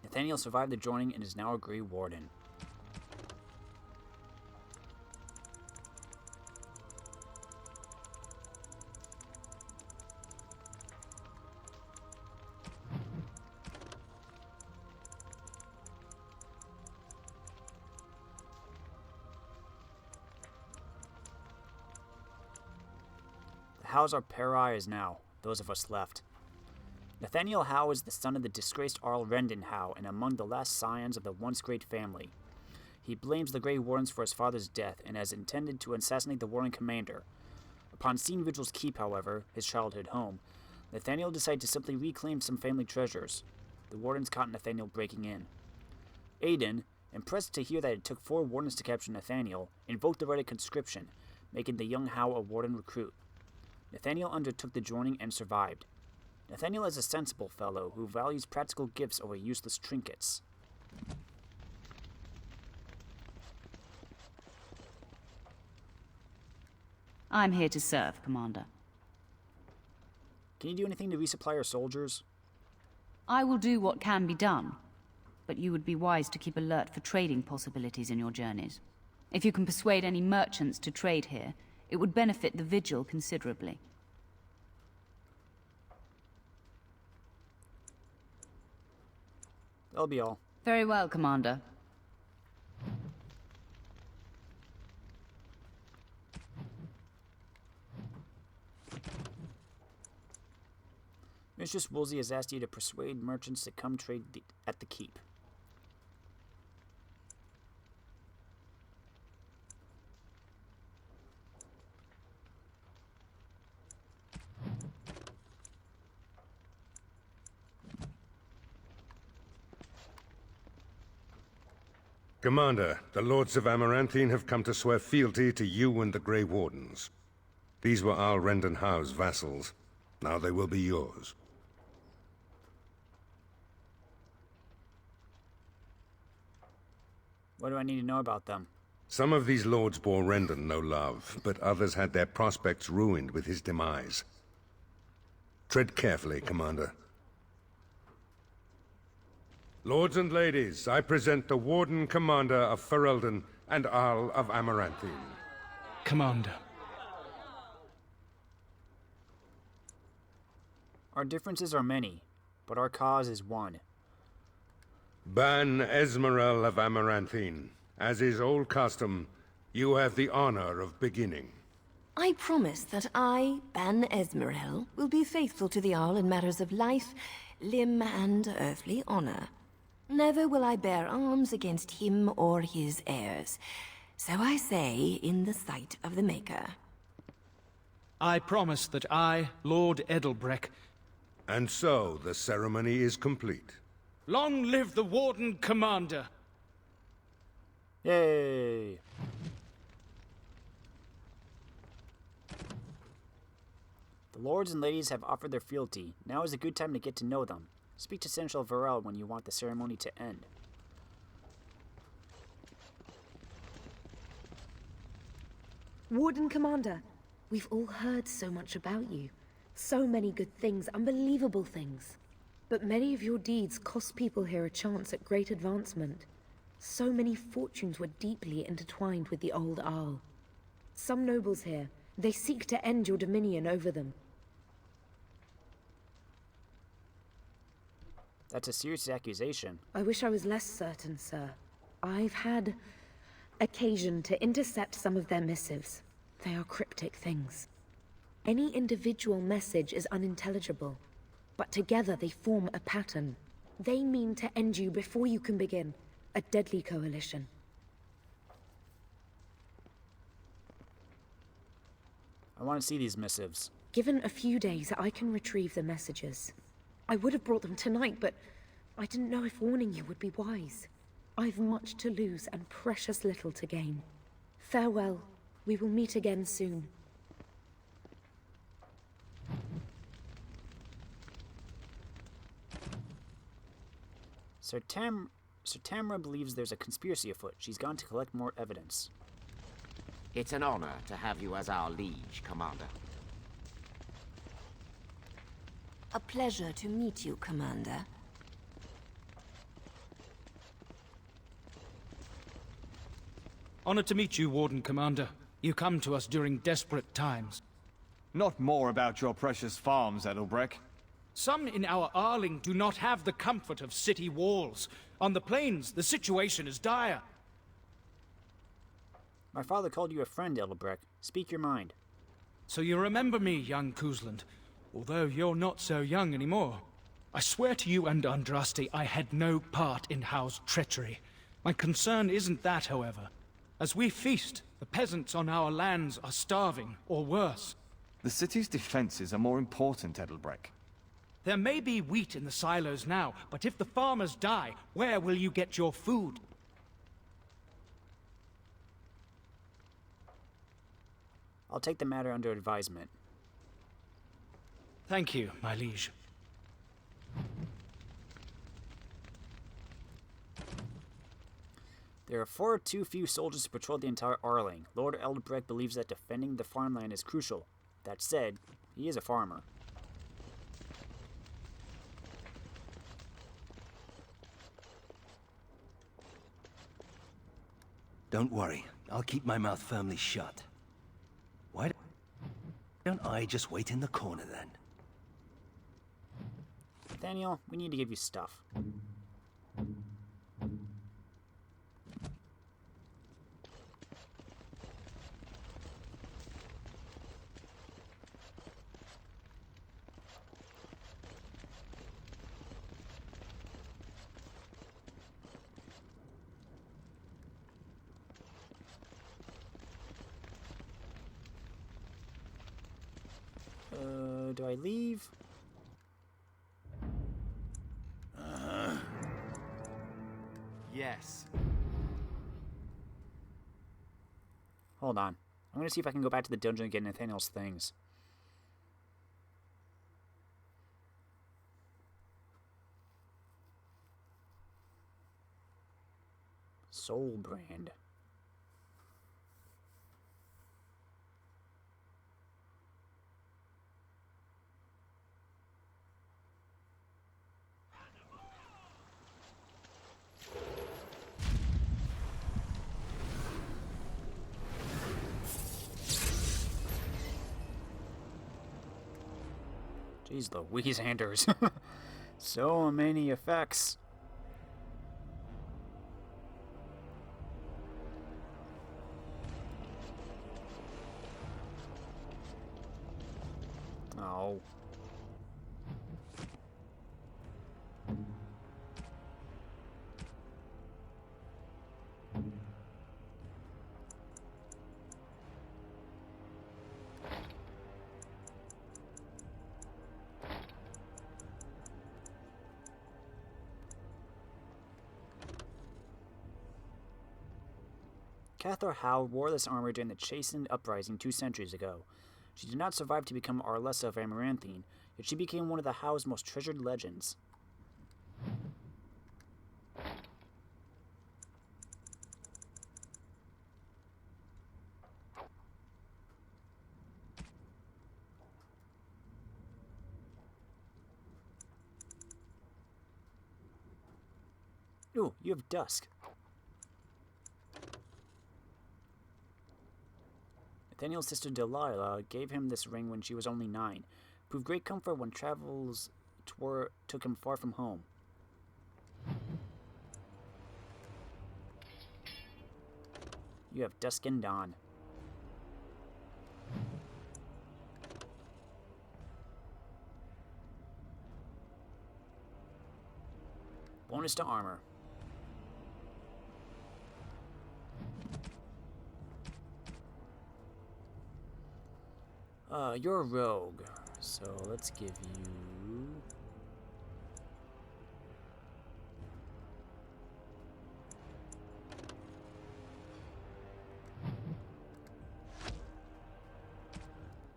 Nathaniel survived the joining and is now a Grey Warden. The Howes are pariahs now, those of us left. Nathaniel Howe is the son of the disgraced Arl Rendon Howe and among the last scions of the once great family. He blames the Grey Wardens for his father's death and has intended to assassinate the warden-commander. Upon seeing Vigil's keep, however, his childhood home, Nathaniel decided to simply reclaim some family treasures. The wardens caught Nathaniel breaking in. Aedan, impressed to hear that it took 4 wardens to capture Nathaniel, invoked the right of conscription, making the young Howe a warden recruit. Nathaniel undertook the joining and survived. Nathaniel is a sensible fellow who values practical gifts over useless trinkets.
I'm here to serve, Commander.
Can you do anything to resupply our soldiers?
I will do what can be done, but you would be wise to keep alert for trading possibilities in your journeys. If you can persuade any merchants to trade here, it would benefit the Vigil considerably.
That'll be all.
Very well, Commander.
Mistress Woolsey has asked you to persuade merchants to come trade at the keep.
Commander, the Lords of Amaranthine have come to swear fealty to you and the Grey Wardens. These were Al Rendenhau's vassals. Now they will be yours.
What do I need to know about them?
Some of these lords bore Rendon no love, but others had their prospects ruined with his demise. Tread carefully, Commander. Lords and ladies, I present the warden-commander of Ferelden and Arl of Amaranthine.
Commander.
Our differences are many, but our cause is one.
Ban Esmerel of Amaranthine, as is old custom, you have the honor of beginning.
I promise that I, Ban Esmerel, will be faithful to the Arl in matters of life, limb, and earthly honor. Never will I bear arms against him or his heirs. So I say, in the sight of the Maker.
I promise that I, Lord Edelbreck...
And so, the ceremony is complete.
Long live the Warden-Commander!
Yay! The lords and ladies have offered their fealty. Now is a good time to get to know them. Speak to Seneschal Varel when you want the ceremony to end.
Warden-Commander, we've all heard so much about you. So many good things, unbelievable things. But many of your deeds cost people here a chance at great advancement. So many fortunes were deeply intertwined with the old Arl. Some nobles here, they seek to end your dominion over them.
That's a serious accusation.
I wish I was less certain, sir. I've had occasion to intercept some of their missives. They are cryptic things. Any individual message is unintelligible, but together they form a pattern. They mean to end you before you can begin. A deadly coalition.
I want to see these missives.
Given a few days, I can retrieve the messages. I would have brought them tonight, but I didn't know if warning you would be wise. I've much to lose and precious little to gain. Farewell. We will meet again soon.
Sir Tamra believes there's a conspiracy afoot. She's gone to collect more evidence.
It's an honor to have you as our liege, Commander.
A pleasure to meet you, Commander.
Honored to meet you, Warden-Commander. You come to us during desperate times.
Not more about your precious farms, Edelbreck.
Some in our Arling do not have the comfort of city walls. On the plains, the situation is dire.
My father called you a friend, Edelbreck. Speak your mind.
So you remember me, young Kuzland, although you're not so young anymore. I swear to you and Andraste I had no part in Howe's treachery. My concern isn't that, however. As we feast, the peasants on our lands are starving, or worse.
The city's defenses are more important, Edelbreck.
There may be wheat in the silos now, but if the farmers die, where will you get your food?
I'll take the matter under advisement.
Thank you, my liege.
There are far too few soldiers to patrol the entire Arling. Lord Eldbrecht believes that defending the farmland is crucial. That said, he is a farmer.
Don't worry, I'll keep my mouth firmly shut. Why don't I just wait in the corner then?
Nathaniel, we need to give you stuff. Do I leave?
Yes.
Hold on. I'm gonna see if I can go back to the dungeon and get Nathaniel's things. Soul brand. Jeez Louise, Anders. So many effects. Oh. Cathar Howe wore this armor during the Chastened Uprising 2 centuries ago. She did not survive to become Arlessa of Amaranthine, yet she became one of the Howe's most treasured legends. Ooh, you have Dusk. Nathaniel's sister Delilah gave him this ring when she was only 9. It proved great comfort when travels took him far from home. You have Dusk and Dawn. Bonus to armor. You're a rogue, so let's give you...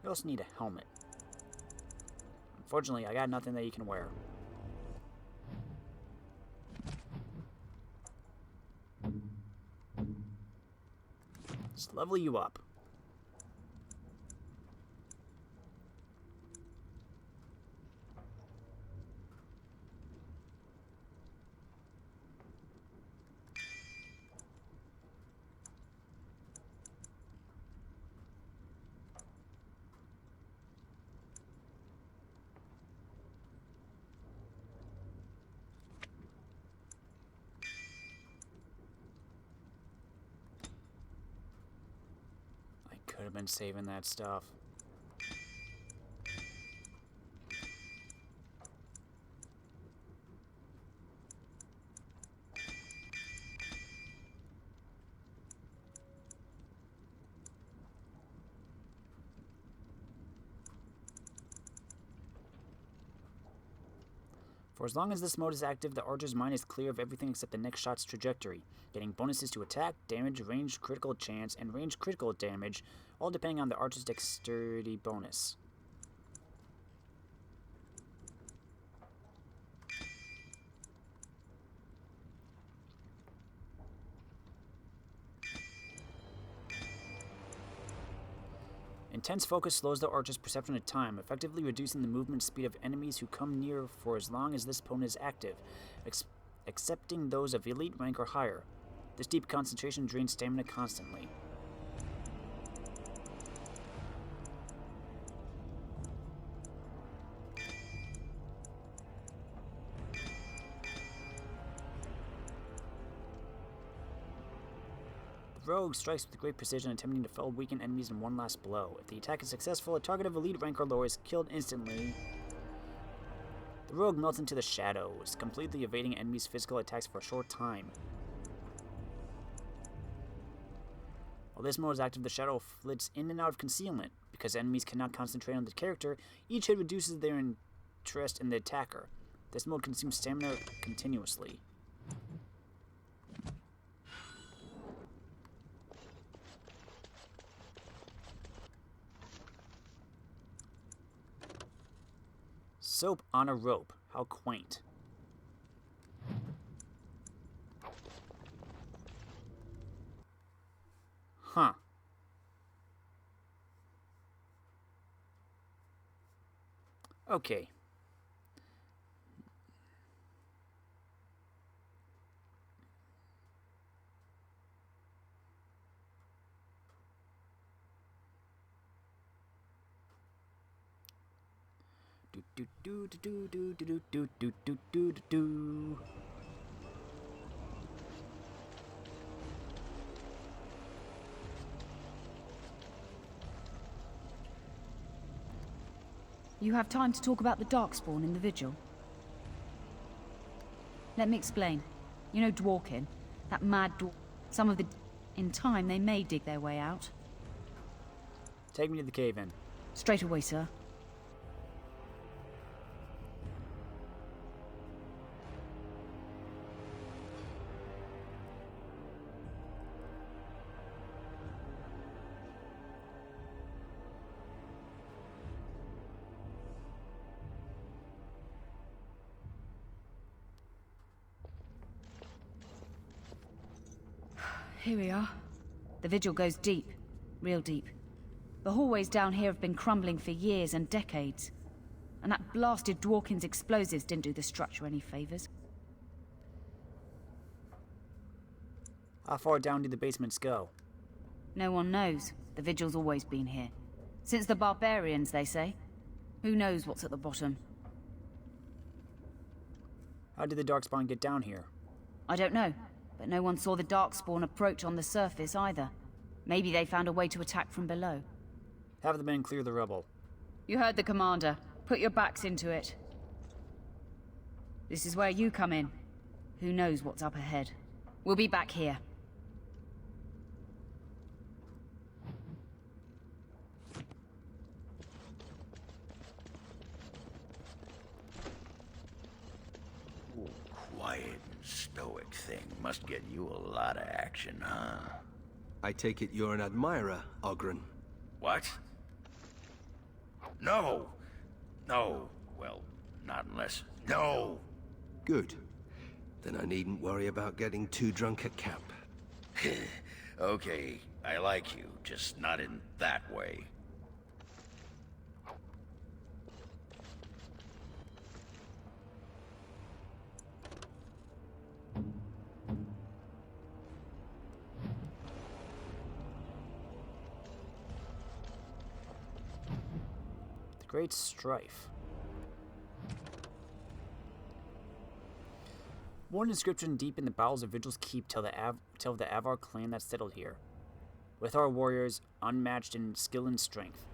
You also need a helmet. Unfortunately, I got nothing that you can wear. Let's level you up. Could have been saving that stuff. For as long as this mode is active, the archer's mind is clear of everything except the next shot's trajectory, getting bonuses to attack, damage, range critical chance, and range critical damage, all depending on the archer's dexterity bonus. Intense focus slows the archer's perception of time, effectively reducing the movement speed of enemies who come near for as long as this opponent is active, excepting those of elite rank or higher. This deep concentration drains stamina constantly. The rogue strikes with great precision, attempting to fell weaken enemies in one last blow. If the attack is successful, a target of elite rank or lower is killed instantly. The rogue melts into the shadows, completely evading enemies' physical attacks for a short time. While this mode is active, the shadow flits in and out of concealment. Because enemies cannot concentrate on the character, each hit reduces their interest in the attacker. This mode consumes stamina continuously. Soap on a rope. How quaint. Huh. Okay. Do do do do do do do do do do do.
You have time to talk about the darkspawn in the Vigil? Let me explain. You know Dworkin, that mad dwarf. Some of the... In time, they may dig their way out.
Take me to the cave-in.
Straight away, sir. Here we are. The Vigil goes deep. Real deep. The hallways down here have been crumbling for years and decades. And that blasted Dworkin's explosives didn't do the structure any favors.
How far down do the basements go?
No one knows. The Vigil's always been here. Since the barbarians, they say. Who knows what's at the bottom?
How did the darkspawn get down here?
I don't know. But no one saw the darkspawn approach on the surface either. Maybe they found a way to attack from below.
Have the men clear the rubble.
You heard the commander. Put your backs into it. This is where you come in. Who knows what's up ahead? We'll be back here.
Quiet and stoic thing must get you a lot of action, huh?
I take it you're an admirer, Ogren.
What? No! No. Well, not unless... No!
Good. Then I needn't worry about getting too drunk at camp.
Okay, I like you, just not in that way.
Great strife. One inscription deep in the bowels of Vigil's keep tell the Avar clan that settled here. With our warriors, unmatched in skill and strength.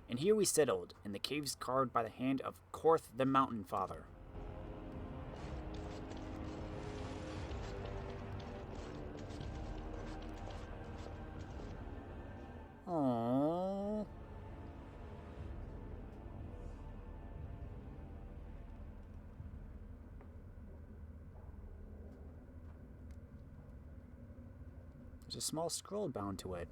And here we settled, in the caves carved by the hand of Korth the Mountain Father. Aww. There's a small scroll bound to it.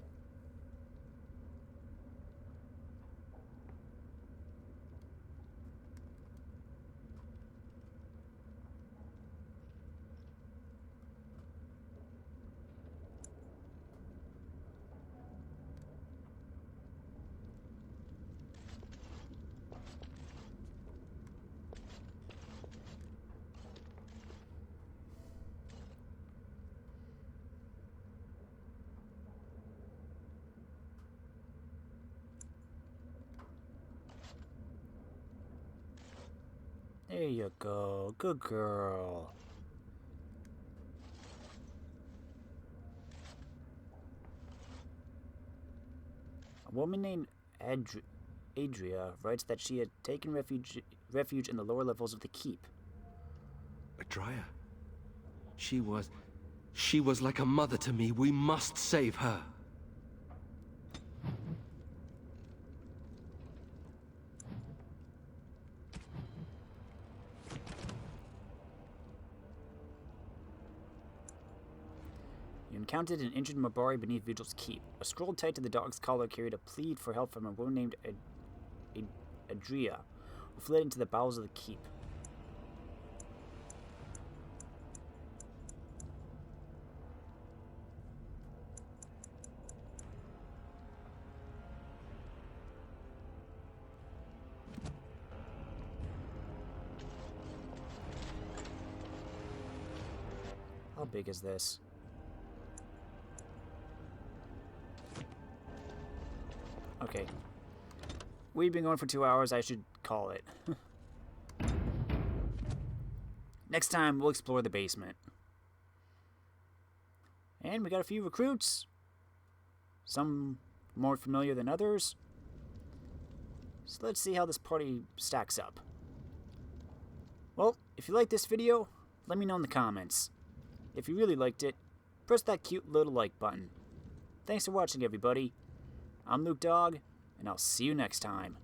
There you go. Good girl. A woman named Adria writes that she had taken refuge in the lower levels of the keep.
Adria? She was like a mother to me. We must save her.
You encountered an injured Mabari beneath Vigil's keep. A scroll tied to the dog's collar carried a plea for help from a woman named Adria, who fled into the bowels of the keep. How big is this? Okay. We've been going for 2 hours. I should call it. Next time, we'll explore the basement. And we got a few recruits. Some more familiar than others. So let's see how this party stacks up. Well, if you like this video, let me know in the comments. If you really liked it, press that cute little like button. Thanks for watching, everybody. I'm Luke Dog, and I'll see you next time.